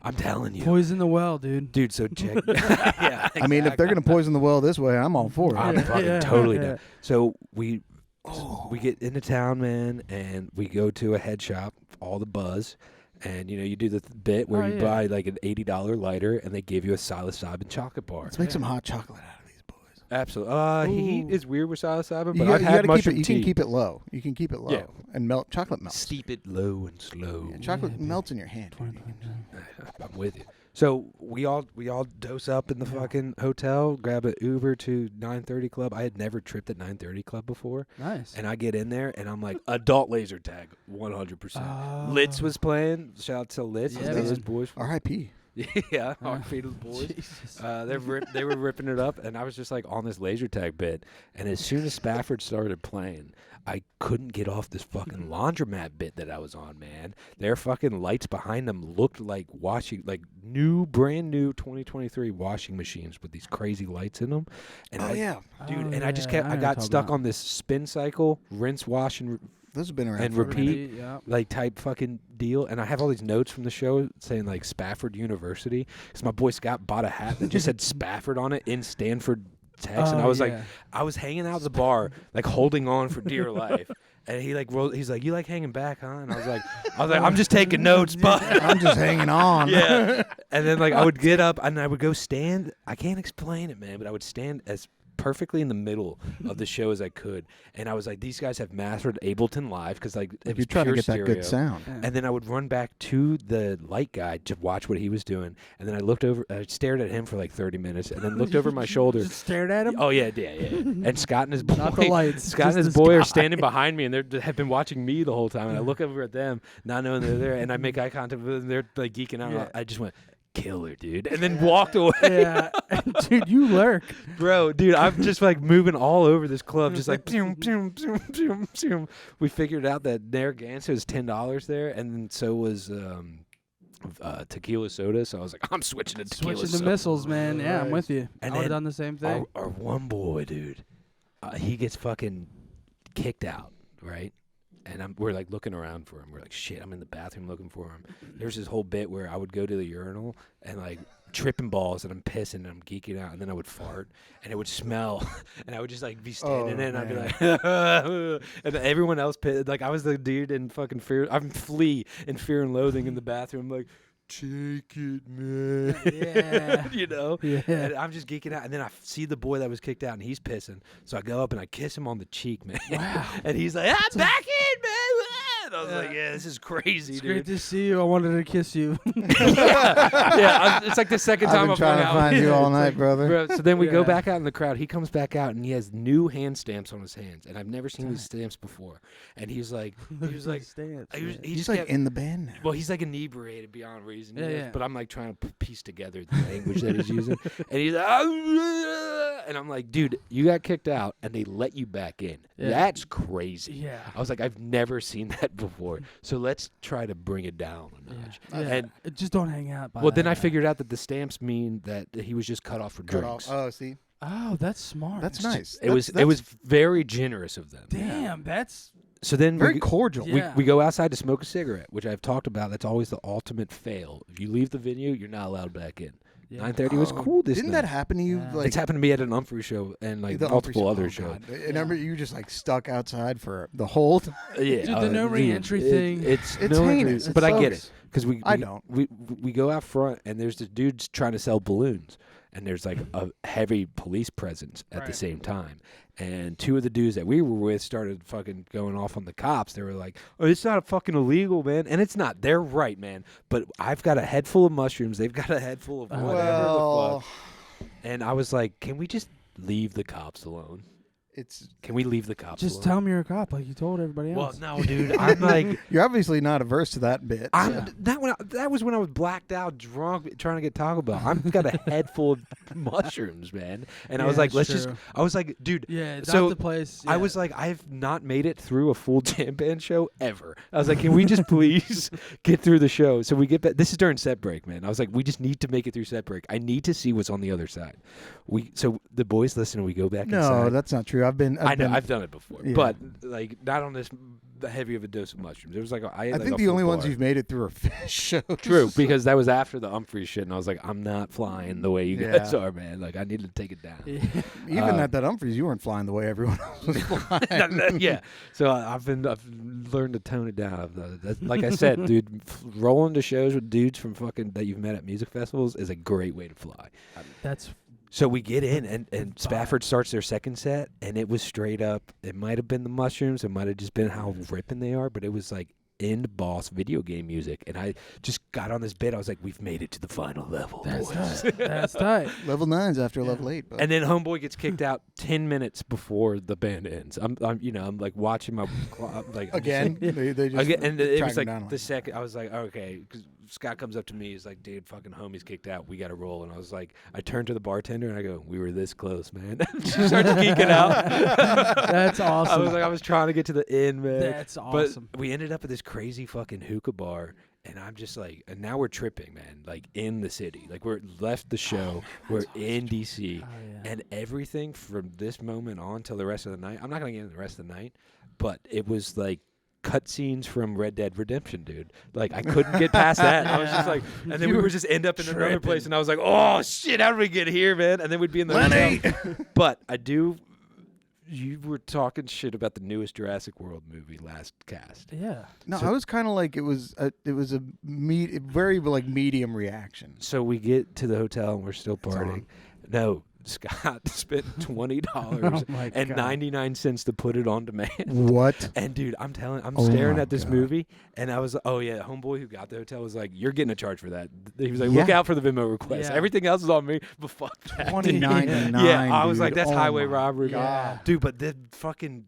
I'm telling you. Poison the well, dude. Dude, so check. Yeah, I mean, if they're gonna poison the well this way, I'm all for it. I'm Yeah, fucking yeah, totally yeah. down. So we get into town, man, and we go to a head shop, all the buzz, and you do the bit where you buy like an $80 lighter, and they give you a psilocybin chocolate bar. Let's make some hot chocolate out of these boys. Absolutely. Heat is weird with psilocybin, but You I've gotta had keep mushroom it. You tea. can keep it low. You can keep it low. Yeah. And chocolate melts. Steep it low and slow. Yeah, chocolate Yeah, melts in your hand. I'm with you. So we all dose up in the fucking hotel, grab an Uber to 930 Club. I had never tripped at 930 Club before. Nice. And I get in there, and I'm like, adult laser tag, 100%. Litz was playing. Shout out to Litz. Yeah, Those man. boys. R.I.P. Yeah, our feet of the boys. Jesus. They were ripping it up, and I was just like on this laser tag bit. And as soon as Spafford started playing, I couldn't get off this fucking laundromat bit that I was on, man. Their fucking lights behind them looked like brand new 2023 washing machines with these crazy lights in them. And dude, and I just I got stuck on this spin cycle, rinse, wash, and Those have been around and forever. repeat, Yeah. like type fucking deal. And I have all these notes from the show saying like Spafford University, because my boy Scott bought a hat that just said Spafford on it in Stanford, Texas. And I was like, I was hanging out at the bar, like holding on for dear life. And he like rolled, he's like, you like hanging back, huh? And I was like, I'm just taking notes, but I'm just hanging on. yeah. And then like I would get up and I would go stand. I can't explain it, man, but I would stand as perfectly in the middle of the show as I could, and I was like, these guys have mastered Ableton Live, because like it was You're trying to pure get stereo. that good sound. Yeah. And then I would run back to the light guy to watch what he was doing, and then I stared at him for like 30 minutes, and then looked over my shoulder. Just stared at him. Oh yeah. And Scott and his boy, Not the lights, Scott and just his the boy are sky. standing behind me, and they have been watching me the whole time. And I look over at them, not knowing they're there, and I make eye contact with them. They're like geeking out. Yeah. I just went, killer, dude, and then walked away. Yeah. Dude, you lurk. Bro, dude, I'm just like moving all over this club, just like zoom, zoom, zoom, zoom, zoom. We figured out that Narragansett was $10 there, and then so was tequila soda. So I was like, I'm switching to tequila Switching soda. the missiles, man. Yeah, I'm with you. And I would have then done the same thing. Our one boy, dude, he gets fucking kicked out, right? And we're like looking around for him. We're like, shit, I'm in the bathroom looking for him. There's this whole bit where I would go to the urinal and like tripping balls, and I'm pissing and I'm geeking out, and then I would fart and it would smell, and I would just like be standing there, and I'd be like, and then everyone else like I was the dude in fucking Flea in Fear and Loathing in the bathroom, like, take it, man. Yeah. You know? Yeah. And I'm just geeking out. And then I see the boy that was kicked out, and he's pissing. So I go up and I kiss him on the cheek, man. Wow. And he's like, I'm back in, man. And I was like, yeah, this is crazy, It's dude. great to see you. I wanted to kiss you. It's like the second I've time been I've trying hung to out find with you him. all It's night, like, brother. bro, so then we go Yeah. back out in the crowd. He comes back out, and he has new hand stamps on his hands, and I've never seen these stamps before. And he was like, he He's just like kept, in the band now. well, he's like inebriated beyond reason. Yeah, He is, yeah. But I'm like trying to piece together the language that he's using. And he's like, "Ah," and I'm like, dude, you got kicked out and they let you back in. Yeah. That's crazy. Yeah. I was like, I've never seen that before. So let's try to bring it down a notch. Yeah. And Just don't hang out. By well, then that I guy. figured out that the stamps mean that he was just cut off for Cut drinks. off. Oh, see, Oh, that's smart. that's nice. It was very generous of them. Damn, that's So then very we, cordial. Yeah. we go outside to smoke a cigarette, which I've talked about. That's always the ultimate fail. If you leave the venue, you're not allowed back in. Yeah. 9:30 was cool this Didn't night. that happen to you? Yeah. Like, It's happened to me at an Humphrey show and like multiple other shows. And I remember you just like stuck outside for the whole time. Yeah, Dude, the no re-entry thing. It's no heinous, entry, but it I get sucks. it because I don't. We go out front and there's the dudes trying to sell balloons and there's like a heavy police presence at the same time. And two of the dudes that we were with started fucking going off on the cops. They were like, "Oh, it's not fucking illegal, man," and it's not. They're right, man. But I've got a head full of mushrooms. They've got a head full of whatever the fuck. And I was like, "Can we just leave the cops alone? Can we leave the cops alone?" Just tell them you're a cop, like you told everybody else. Well, no, dude. I'm like, You're obviously not averse to that bit. that was when I was blacked out, drunk, trying to get Taco Bell. I've got a head full of mushrooms, man. And I was like, I was like, dude. Yeah, that's so the place. I was like, I've not made it through a full jam band show ever. I was like, can we just please get through the show? So we get back. This is during set break, man. I was like, we just need to make it through set break. I need to see what's on the other side. So the boys listen and we go back inside. No, that's not true. I've done it before, Yeah. but like not on this heavy of a dose of mushrooms. It was like I think the only ones you've made it through are fish shows. True, because that was after the Humphreys shit, and I was like, I'm not flying the way you guys are, man. Like I need to take it down. Even at that Humphreys, you weren't flying the way everyone else was flying. Yeah, so I've learned to tone it down. Like I said, dude, rolling to shows with dudes from fucking that you've met at music festivals is a great way to fly. So we get in, and Spafford starts their second set, and it was straight up. It might have been the mushrooms. It might have just been how ripping they are, but it was like end boss video game music. And I just got on this bit. I was like, we've made it to the final level. That's tight. Level 9's after level 8. But. And then Homeboy gets kicked out 10 minutes before the band ends. I'm like watching my like again. They just again, and it was like down the second. I was like, okay, because Scott comes up to me. He's like, dude, fucking homie's kicked out. We got to roll. And I was like, I turned to the bartender and I go, we were this close, man. She starts geeking out. That's awesome. I was like, I was trying to get to the end, man. That's awesome. But we ended up at this crazy fucking hookah bar. And I'm just like, and now we're tripping, man, like in the city. Like we're left the show. We're in D.C. Oh, yeah. And everything from this moment on till the rest of the night. I'm not going to get into the rest of the night, but it was like cutscenes from Red Dead Redemption, dude. Like I couldn't get past that. I was just like, and then we would just end up in another place. And I was like, oh shit, how did we get here, man? And then we'd be in the hotel. But you were talking shit about the newest Jurassic World movie last cast. Yeah. No, I was kind of like it was a very like medium reaction. So we get to the hotel and we're still partying. No, Scott spent $20.99 to put it on demand. What? And dude, I'm staring at this movie, and I was like, oh yeah, homeboy who got the hotel was like, you're getting a charge for that. He was like, look out for the Venmo request. Yeah. Everything else is on me, but fuck that. $20.99. Yeah, I was like, that's Oh highway my robbery, God. dude. But the fucking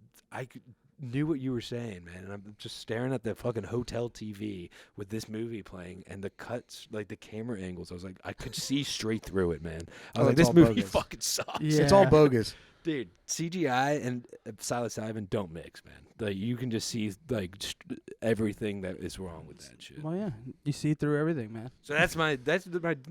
knew what you were saying, man, and I'm just staring at the fucking hotel TV with this movie playing and the cuts, like the camera angles. I was like, I could see straight through it, man. I was like, this movie fucking sucks. Yeah. It's all bogus. Dude, CGI and Psilocybin don't mix, man. Like you can just see like everything that is wrong with that shit. Well, yeah, you see through everything, man. So that's my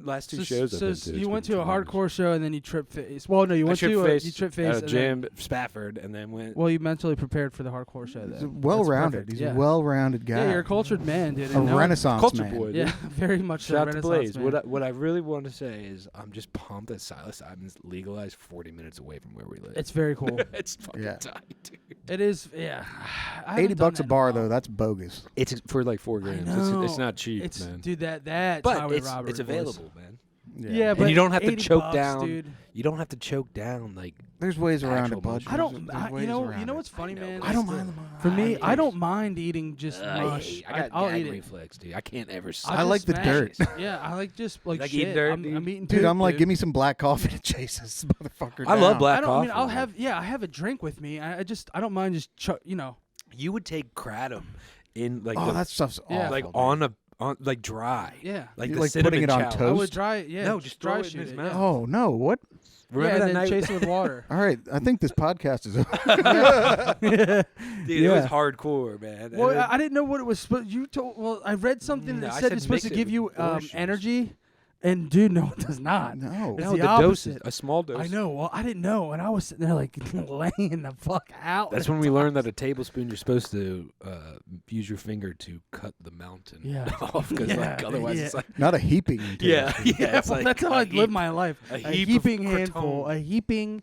last two shows. So I've been to. you went to a hardcore show and then you trip face. Well, no, you went to you trip face. Jim Spafford, and then went. Well, you mentally prepared for the hardcore show. He's Then well-rounded. He's a well-rounded guy. Yeah, you're a cultured man, dude. A Renaissance culture man. boy. Dude. Yeah, very much. Shout a out to Blaze. man. What I really want to say is I'm just pumped that Psilocybin's legalized 40 minutes away from where we live. It's very cool. It's fucking tight, dude. It is. Yeah. $80 a bar though. That's bogus. It's for like $4 grand. It's not cheap, man. Dude, that's but highway robbery. It's available, man. Yeah, but and you don't have to choke down. Dude. You don't have to choke down like. There's ways around it, bud. You know what's funny, man? I don't mind them. For me, I don't mind eating just mush. I'll gag reflex, dude. I can't ever. I like the dirt. Yeah, I like just like shit. Eating dirt. I'm eating. Dude, I'm like, give me some black coffee to chase this motherfucker I down. love black coffee. I mean, I'll have. Yeah, I have a drink with me. I don't mind just You would take kratom in like. That stuff's awful. Like on like dry. Yeah. Like you the like cinnamon putting it on challenge. toast. I would dry. Yeah. No, just dry throw it in his shit. mouth. Yeah. Oh no! What? Remember that and then night? chase it with water. All right, I think this podcast is over. Dude, it was hardcore, man. Well, I didn't know what it was. But you told. Well, I read something that said it's supposed to give you energy. And dude, no one does not. No. It's No, the dose is opposite. a small dose. I know. Well, I didn't know, and I was sitting there like laying the fuck out. That's when we learned that a tablespoon, you're supposed to use your finger to cut the mountain off, because otherwise it's like not a heaping. yeah. It's like that's how I live my life. a A heap heaping of handful, kratom. a heaping,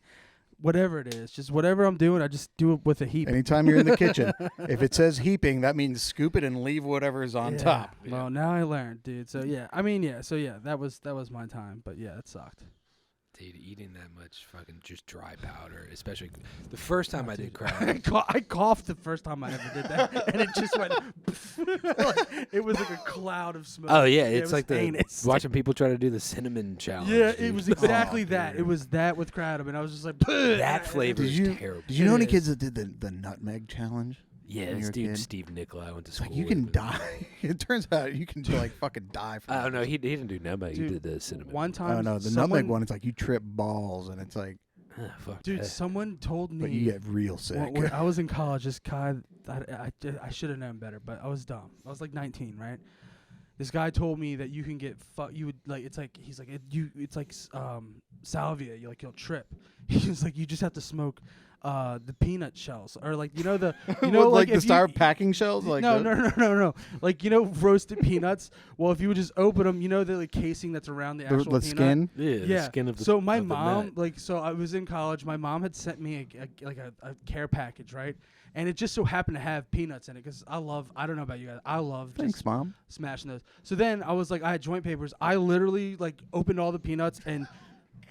whatever it is. Just whatever I'm doing, I just do it with a heap. Anytime you're in the kitchen, if it says heaping, that means scoop it and leave whatever is on top. Well, now I learned, dude. So yeah, I mean, yeah. So yeah, that was my time. But yeah, it sucked. Dude, eating that much fucking just dry powder, especially the first time I did crack. I coughed the first time I ever did that, and it just went. It was like a cloud of smoke. Oh yeah, it it's was like heinous. watching people try to do the cinnamon challenge. Yeah, dude. it was exactly Oh, that. dude. It was that with kratom, and I was just like, that flavor is terrible. Did you know It any is. kids that did the nutmeg challenge? Yeah, when this you were a dude kid? Steve Nicola, I went to It's school. like you with can him. die. It turns out you can like fucking die from Oh that. no, he didn't do nutmeg. He Dude, did the cinnamon. one time, Oh no, the someone, nutmeg one. It's like you trip balls, and it's like, Fuck dude, that. someone told me. but you get real sick. When I was in college, this guy, I should have known better, but I was dumb. I was like 19, right? This guy told me that you can get you would like it's like he's like it's like salvia. You'll trip. He was like you just have to smoke the peanut shells or like the like the if star packing shells. Like no. Like roasted peanuts. Well, if you would just open them, the like casing that's around the actual the peanut. skin. Yeah, the skin of the. So my of the mom, nut. so I was in college. My mom had sent me a care package, right? And it just so happened to have peanuts in it because I don't know about you guys, I love Thanks, just Mom. smashing those. So then I was like, I had joint papers. I literally like opened all the peanuts and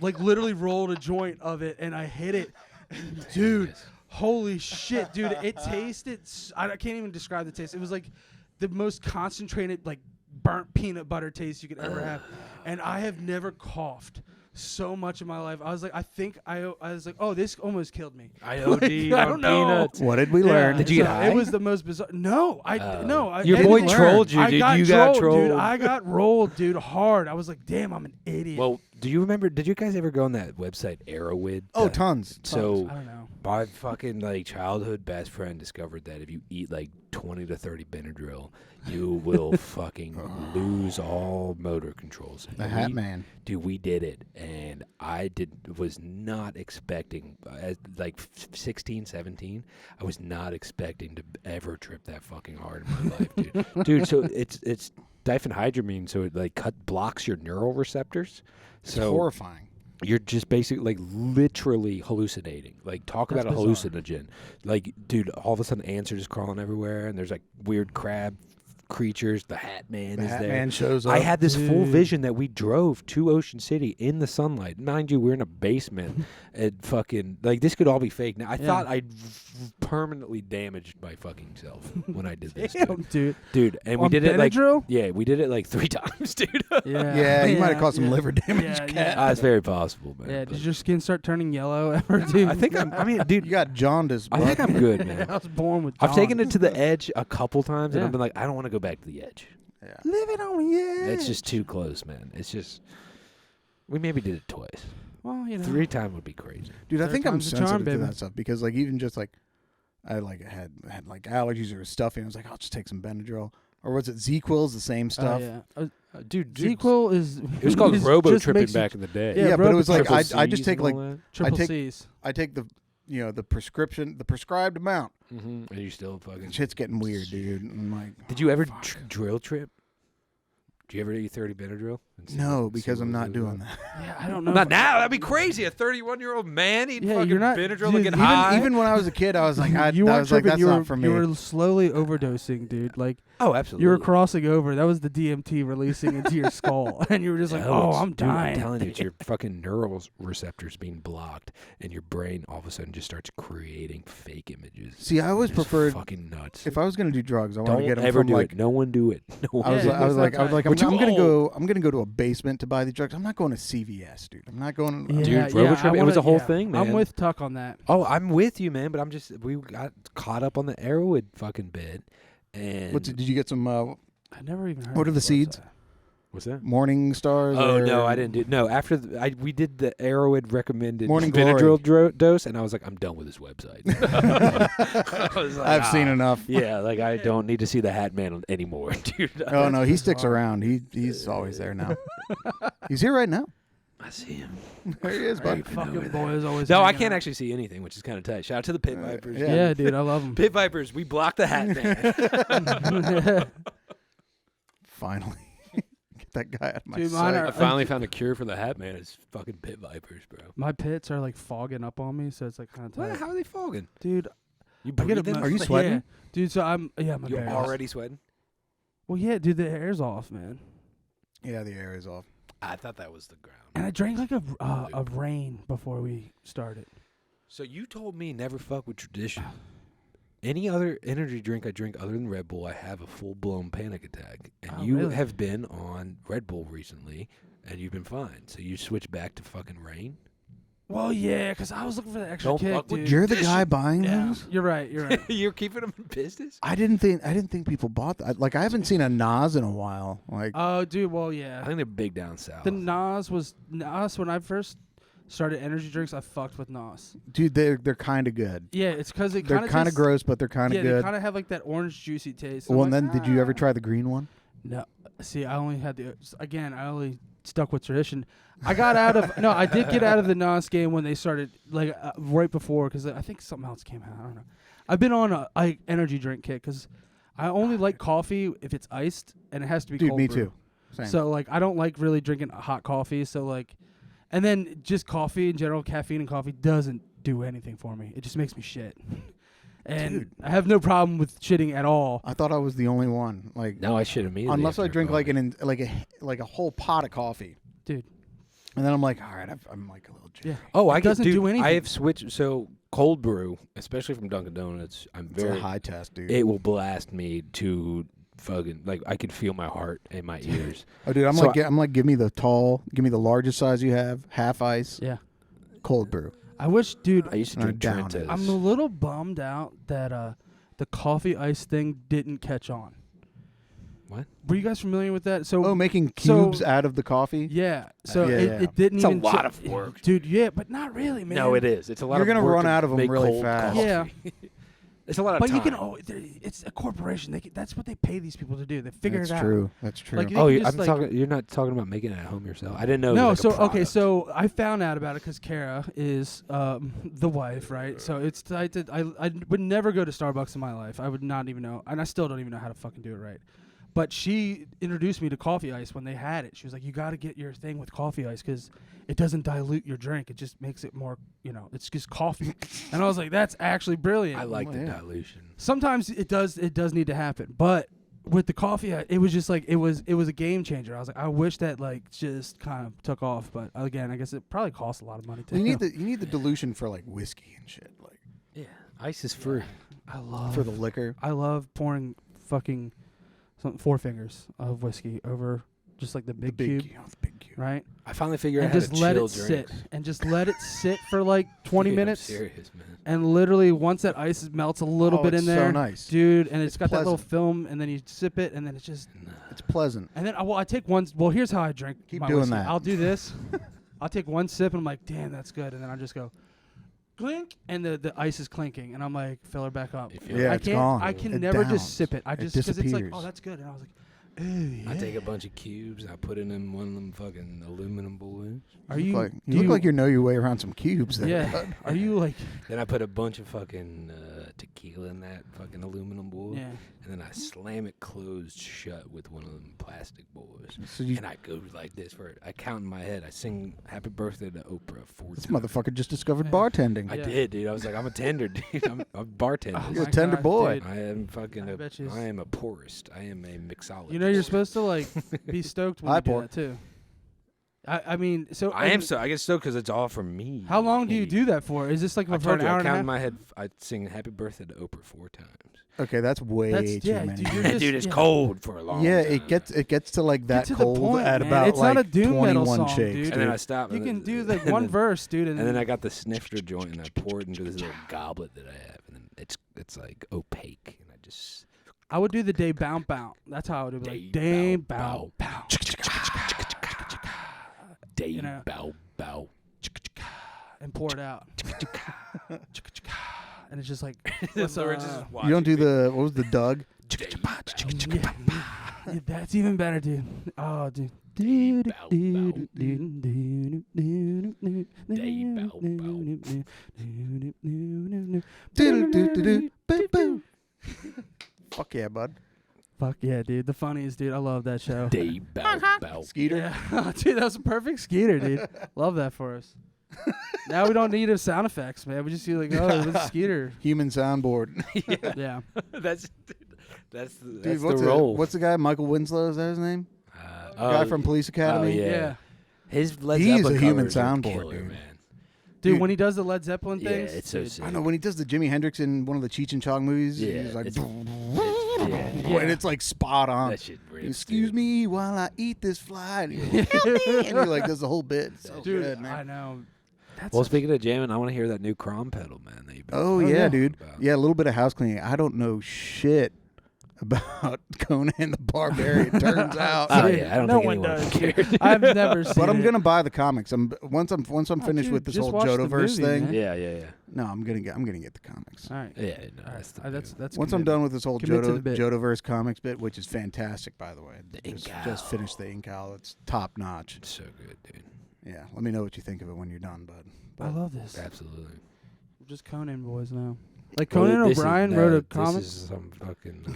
like literally rolled a joint of it and I hit it. Dude, holy shit, dude! It tasted. I can't even describe the taste. It was like the most concentrated, like burnt peanut butter taste you could ever have, and I have never coughed so much in my life. I was like, I was like, oh, this almost killed me. I OD'd I on don't know. peanuts. What did we learn? Did you get high? It was the most bizarre. No, Your I boy didn't learn. trolled you, dude. You got trolled. dude. I got rolled, dude, hard. I was like, damn, I'm an idiot. Well, do you remember? Did you guys ever go on that website Arrowhead? Oh, tons. So I don't know. my fucking like childhood best friend discovered that if you eat like 20 to 30 Benadryl, you will fucking lose all motor controls. The Hat Man. Dude, we did it, and I was not expecting, at like 16, 17, I was not expecting to ever trip that fucking hard in my life, dude. Dude, so it's diphenhydramine, so it like blocks your neural receptors. It's So horrifying. you're just basically like literally hallucinating. Like talk That's about a bizarre. hallucinogen. Like, dude, all of a sudden ants are just crawling everywhere, and there's like weird crab creatures. The Hat Man The is Hat there. Man shows up. I had this full Dude. vision that we drove to Ocean City in the sunlight. Mind you, we're in a basement. And fucking like this could all be fake. Now I thought I'd permanently damaged my fucking self when I did this. Damn, dude. Dude, and we On did it like Benadryl? we did it like 3 times, dude. Yeah, you might have caused some liver damage, Yeah, cat. yeah. That's very possible, man. Yeah, but did your skin start turning yellow ever, dude? I think dude, You got jaundice, I bud. think I'm good, man. I was born with. I've taken it jaundice. to the edge a couple times, and Yeah. I've been like, I don't want to go back to the edge. Yeah. Living on the edge. It's just too close, man. It's just we maybe did it twice. Well, 3 times would be crazy. Dude, I Third think I'm time's the charm, sensitive to baby. that stuff because, like, even just like, I like had like allergies or stuffing. I was like, I'll just take some Benadryl, or was it Z-Quil's the same stuff? Oh, yeah. Dude, ZQL is. it was called is robo just tripping makes you back in the day. Yeah, but it was like Triple I just Cs take and like all that. triple take- C's. I take the the prescribed amount. And you still fucking. Shit's getting weird, dude. I'm like, Did you ever fuck. drill trip? Did you ever eat 30 Benadryl? No, because I'm not doing that. Yeah, I don't know. Not now. That'd be crazy. A 31-year-old man eating Yeah, fucking you're not- Benadryl dude, and get high. Even when I was a kid, I was like, You I weren't was like, tripping. that's You were not for me. you were slowly overdosing, dude. Like oh, absolutely. you were crossing over. That was the DMT releasing into your skull, and you were just like, No, "Oh, it's- I'm dude, I'm dying." telling you, it's your fucking neural receptors being blocked, and your brain all of a sudden just starts creating fake images. See, I always It's preferred fucking nuts. if I was gonna do drugs, I want to Don't get them ever from do like. it. No one do it. No I one. was, Yeah, I was like, I'm We're too I'm gonna go to a basement to buy the drugs. I'm not going to CVS, dude. I'm not going. Yeah, Dude, yeah, robo I tripping, it was wanna- a whole yeah. thing, man. I'm with Tuck on that. Oh, I'm with you, man. But we got caught up on the Arrowwood fucking bit, and Did you get some? I never even heard. What of are the this seeds? website. What's that? Morning Stars? Oh, no, I didn't do... No, after... we did the Arrowhead recommended Morning Benadryl dose, and I was like, I'm done with this website. I've seen enough. Yeah, like, I don't need to see the Hat Man anymore, dude. Oh, no, he sticks around. He's always there now. He's here right now. I see him. There he is, buddy. Fucking boys always. No, I can't actually see anything, which is kind of tight. Shout out to the Pit Vipers. Yeah, dude, I love them. Pit Vipers, we blocked the Hat Man. Finally. Get that guy out of my Dude, sight. I finally found a cure for the Hat Man. It's fucking Pit Vipers, bro. My pits are like fogging up on me, so it's like kind of tight. What? How are they fogging? Dude, You I get breathing? Are you sweating? Yeah. Dude, so I'm my You're barrels. already sweating? Well, yeah, dude, the air's off, man. Yeah, the air is off. I thought that was the ground. And I drank like a rain before we started. So you told me never fuck with tradition. Any other energy drink I drink other than Red Bull, I have a full-blown panic attack. And you really? have been on Red Bull recently, and you've been fine. So you switched back to fucking rain? Well, yeah, because I was looking for the extra Don't kick, fuck with dude. You're the guy buying Yeah, those? you're right. You're right. You're keeping them in business? I didn't think people bought that. Like, I haven't seen a Nas in a while. Like, Oh, dude. Well, yeah. I think they're big down south. The Nas when I first started energy drinks. I fucked with Nas. dude, they're kind of good. Yeah, it's because They're kind of gross, but they're kind of Yeah, good. they kind of have like that orange juicy taste. Well, I'm and like, then did you ever try the green one? No. See, I only had I only stuck with tradition. I got out of I did get out of the Nas game when they started like right before because I think something else came out. I don't know. I've been on a energy drink kick because I only like coffee if it's iced and it has to be cold Me brew. too. Same. So like I don't like really drinking hot coffee. So like, and then just coffee in general, caffeine and coffee doesn't do anything for me. It just makes me shit. And Dude. I have no problem with shitting at all. I thought I was the only one. Like, No, I should immediately. unless I after drink coffee. like a whole pot of coffee, Dude. and then I'm like, all right, I'm like a little jittery. Yeah. Oh, It doesn't do anything. I have switched. So cold brew, especially from Dunkin' Donuts, It's a high test, dude. It will blast me to fucking like I could feel my heart in my ears. Oh, dude, I'm So like, give me the largest size you have, half ice, Yeah. cold brew. I wish, dude. I used to I'm drink down. Trentes. I'm a little bummed out that the coffee ice thing didn't catch on. What? Were you guys familiar with that? So Making so- cubes out of the coffee. yeah. So Yeah, it didn't It's a even lot of work. dude. Yeah, but not really, man. No, it is. It's a lot. You're of gonna work run to out of 'em make really cold fast. coffee. Yeah. It's a lot of But time. you can. It's a corporation. That's what they pay these people to do. They figure That's it out. true. That's true. Like, Oh, you can just, you're not talking about making it at home yourself. I didn't know. No, it was like a so okay, product. so I found out about it because Kara is the wife, right? So I would never go to Starbucks in my life. I would not even know, and I still don't even know how to fucking do it right. But she introduced me to coffee ice when they had it. She was like, "You got to get your thing with coffee ice because it doesn't dilute your drink. It just makes it more, it's just coffee." And I was like, "That's actually brilliant." I like Oh, the yeah. dilution. Sometimes it does need to happen, but with the coffee, it was just like it was a game changer. I was like, I wish that like just kind of took off, but again, I guess it probably costs a lot of money too. you need the dilution for like whiskey and shit, like Yeah, ice is free. for the liquor. I love pouring fucking 4 fingers of whiskey over just like the big cube, the big cube. right? I finally figured And out how just to let chill it sit drinks. and just let it sit for like 20 Dude, minutes. I'm serious, man. And literally once that ice melts a little Oh, bit it's in there, so nice. dude, and it's It's got that little pleasant. film, and then you sip it, and then it's just. It's pleasant. And then I take one. Well, here's how I drink. Keep my doing whiskey. that. I'll do this. I'll take one sip, and I'm like, damn, that's good. And then I just go, clink, and the ice is clinking, and I'm like, fill her back up. Yeah, I it's can't. gone. I can It never downs. just sip it. I It just because it's like, disappears. oh, that's good, and I was like, ooh, yeah. I take a bunch of cubes. I put it in one of them fucking aluminum balloons. Are you? You look like you know your way around some cubes there. Yeah. bud. Are you like? Then I put a bunch of fucking tequila in that fucking aluminum bowl. Yeah. And then I slam it closed shut with one of them plastic bowls. So you, And I go like this for it. I count in my head. I sing Happy Birthday to Oprah 4 this times. motherfucker just discovered Yeah. bartending. I Yeah. did, dude. I was like, I'm a tender, dude. I'm a bartender. Oh You're a my tender God, boy. dude. I am fucking I bet I am a purist. I am a mixologist. You know, you're supposed to like be stoked when I you do pour. that too. I mean, so I am so. I get stoked because it's all from me. How long do you Hey. do that for? Is this like I for told an you, hour I and a count half? in my head. I sing Happy Birthday to Oprah 4 times. Okay, that's way That's- too yeah, many. dude, you're Dude, just- it's yeah. cold for a long Yeah, time. it gets to like that to the cold point, at man. about It's like not a doom metal 21 song, shakes. dude. And then I stop. You and can then- do the and one then- verse, dude, And then I got the snifter joint and I pour it into this little goblet that I have, and then it's like opaque, and I just I would do the day bow bow. That's how I would do it. Like day bow bow. Day bow bow. And pour it out. And it's just like you don't do the what was the Doug? Yeah, that's even better, dude. Oh, dude. Fuck yeah, bud. Fuck yeah, dude. The funniest, dude. I love that show. Skeeter. Yeah. Dude, that was a perfect Skeeter, dude. Love that for us. Now we don't need sound effects, man. We just see like, oh, it's a Skeeter. Human soundboard. Yeah. That's Dude, the role. What's the guy? Michael Winslow, is that his name? Guy from Police Academy? Oh, yeah. His Led He's Zeppelin a human covers are soundboard, killer, dude. Man. Dude, when he does the Led Zeppelin things. Yeah, it's so sick. I know when he does the Jimi Hendrix in one of the Cheech and Chong movies, he's like, and it's like spot on. That shit rips, Excuse me while I eat this fly. And he like does the whole bit. It's so dude, good, man. I know. Well, speaking of jamming, I want to hear that new Crom pedal, man. That you've been Oh yeah, dude. about. Yeah, a little bit of house cleaning. I don't know shit about Conan the Barbarian. Turns out. Oh yeah, I don't No think one anyone does. cares. I've never seen But I'm it. gonna buy the comics. Once I'm finished dude, with this just whole watch the Jodoverse movie, thing. man. Yeah. No, I'm gonna get the comics. All right. Yeah, no, that's That's Once I'm commitment. done with this whole Commit to the bit. Jodoverse comics bit, which is fantastic, by the way. The Just finished the Incal. It's top notch. It's so good, dude. Yeah, let me know what you think of it when you're done, bud. I love this. Absolutely. We're just Conan boys now. Like Well, Conan this is- O'Brien no, wrote a This comic. is some fucking.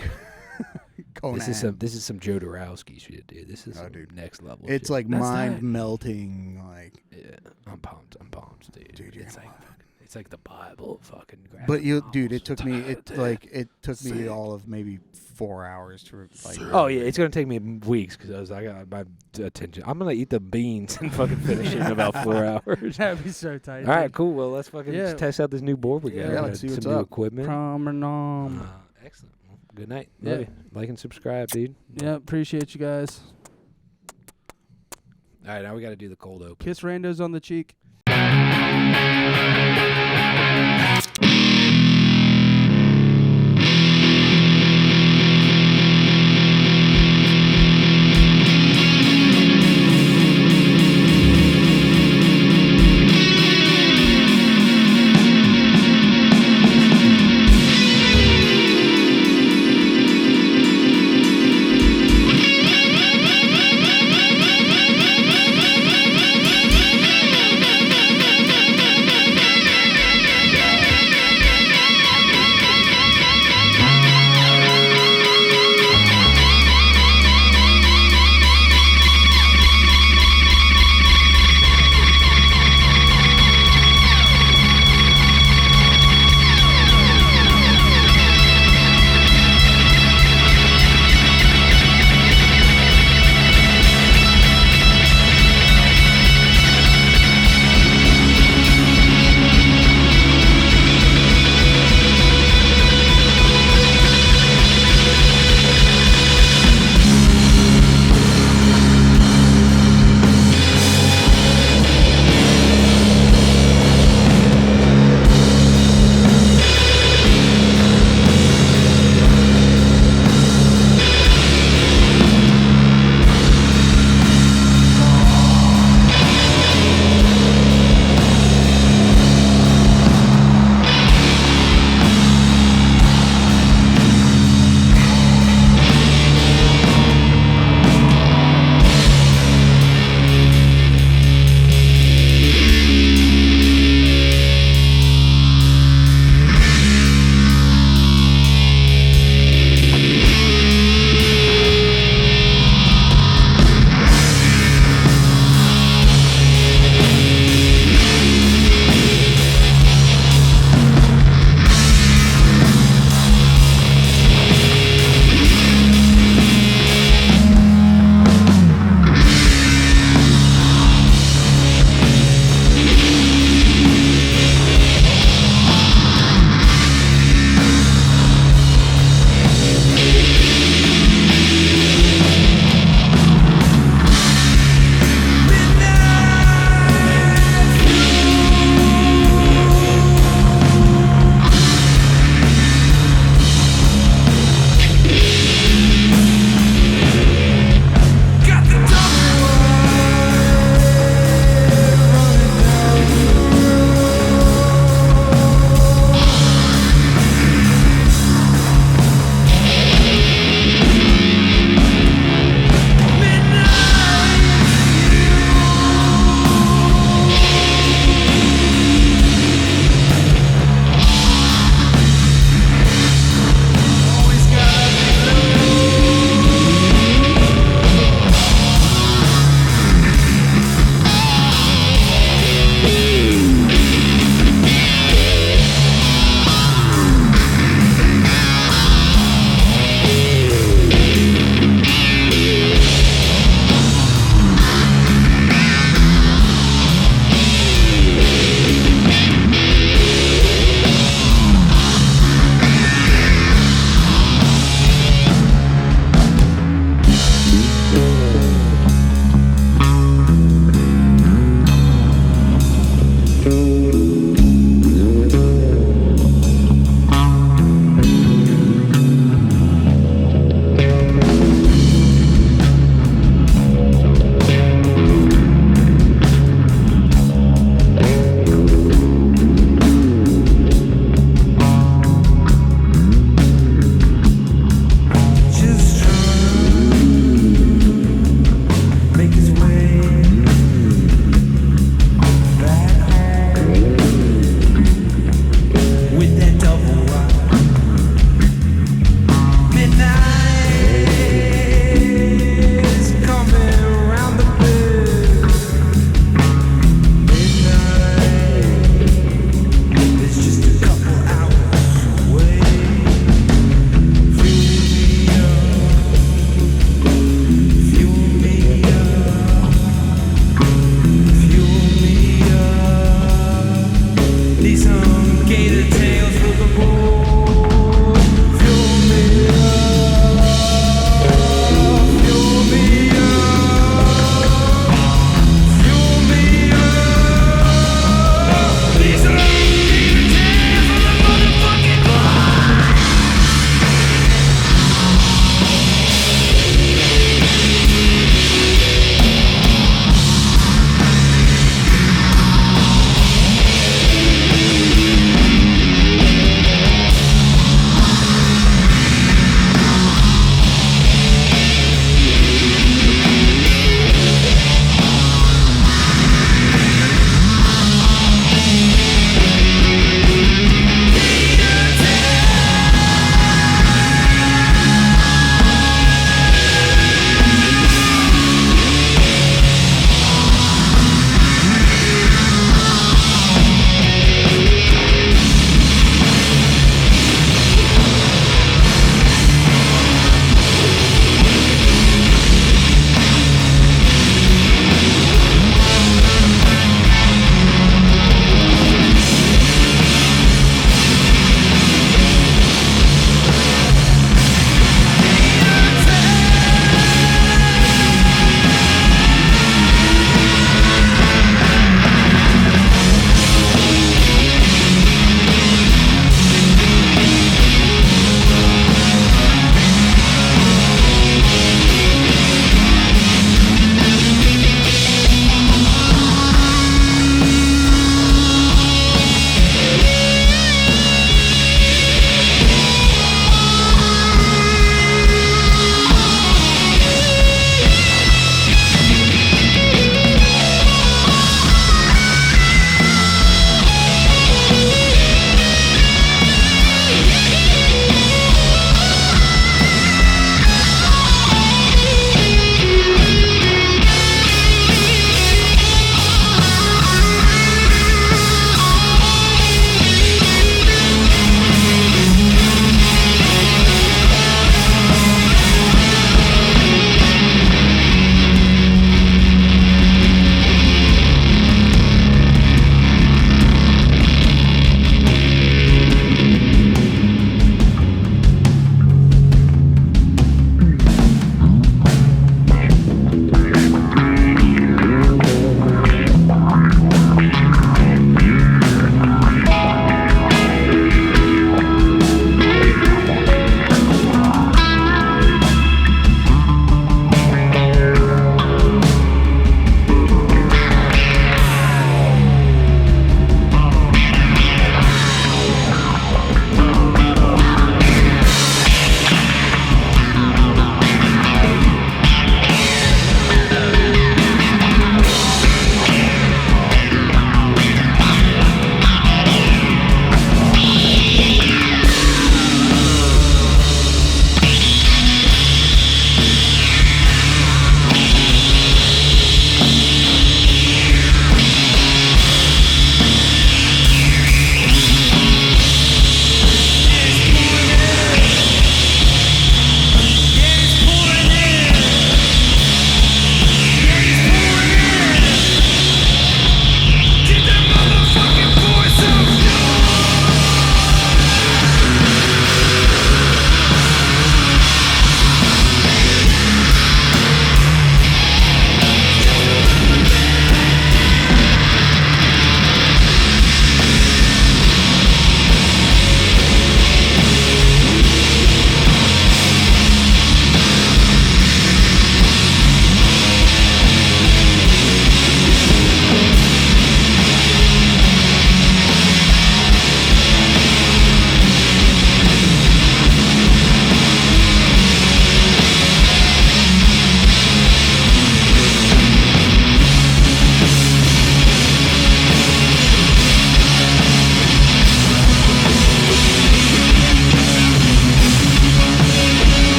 Conan. This is some Joe Dorowski shit, dude. This is dude. next level. It's shit. like That's mind tight. melting. Like, Yeah, I'm pumped, dude. Dude, you're it's gonna like love it. it's like the Bible, fucking. but you, graphic dude, it novels. took me. It Dude. like it took me Sick. all of maybe 4 hours to like. Oh yeah, it's gonna take me weeks because I got my attention. I'm gonna eat the beans and fucking finish it in about 4 hours. That'd be so tight. All right, cool. Well, let's fucking Yeah. test out this new board we got. Yeah, We let's got see some what's new up. equipment. Promenade. Excellent. Well, good night. Yeah. Love you. Like and subscribe, dude. Yeah, appreciate you guys. All right, now we got to do the cold open. Kiss randos on the cheek.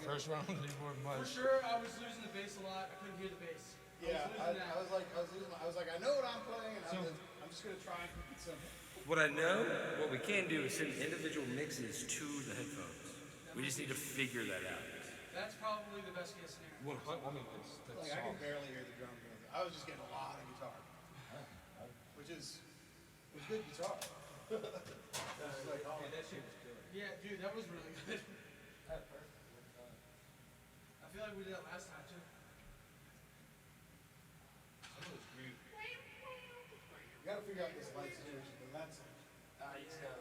First round on the keyboard For much. sure, I was losing the bass a lot. I couldn't hear the bass. Yeah, I was like, I know what I'm playing, and I'm just gonna try and keep it simple. What I know, what we can do is send individual mixes to the headphones. We just need to figure that out. That's probably the best case scenario. Like I can barely hear the drums. I was just getting a lot of guitar, which is good guitar. Like, oh, that shit was good. Yeah, dude, that was really good. I feel like we did that last time too. you gotta figure out this light situation, but that's You just gotta